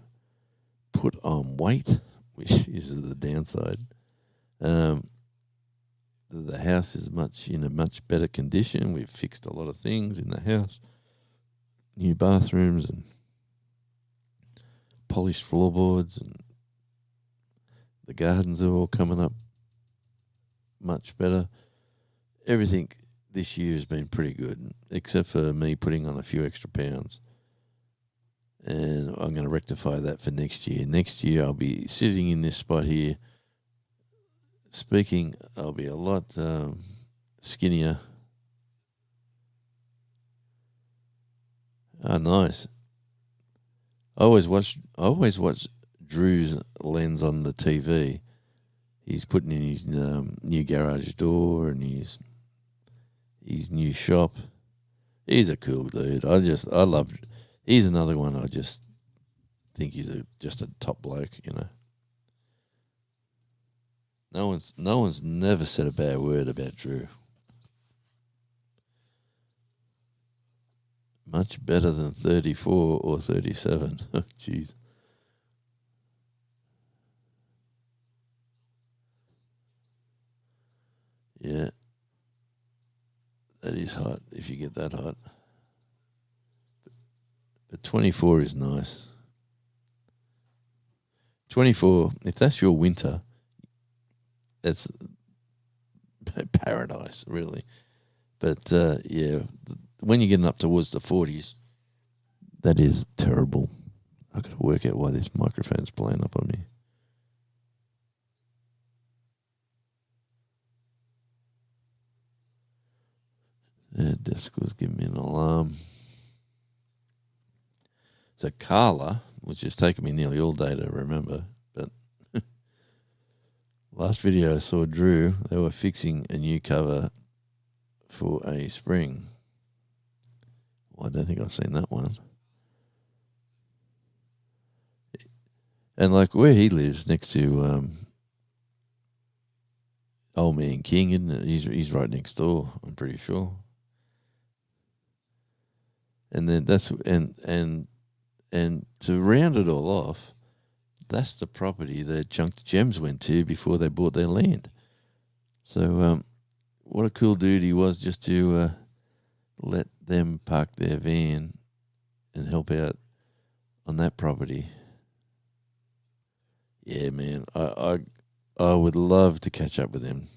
put on weight, which is the downside. The house is in a much better condition. We've fixed a lot of things in the house. New bathrooms and polished floorboards, and the gardens are all coming up much better. Everything this year has been pretty good, except for me putting on a few extra pounds. And I'm going to rectify that for next year. Next year, I'll be sitting in this spot here speaking. I'll be a lot skinnier. Oh, nice. I always watch Drew's lens on the TV. He's putting in his new garage door and his new shop. He's a cool dude. I love. He's another one. I just think he's just a top bloke. You know. No one's never said a bad word about Drew. Much better than 34 or 37. Jeez. Yeah. That is hot if you get that hot. But 24 is nice. 24, if that's your winter, that's paradise, really. But, yeah, when you're getting up towards the 40s, that is terrible. I've got to work out why this microphone's playing up on me. Desco's giving me an alarm. So Carla, which has taken me nearly all day to remember, but last video I saw Drew, they were fixing a new cover for a spring. Well, I don't think I've seen that one. And like where he lives next to Old Man King, isn't it? He's right next door, I'm pretty sure. And then and to round it all off, that's the property that Junked Gems went to before they bought their land. So what a cool dude he was just to let them park their van and help out on that property. Yeah, man, I would love to catch up with him.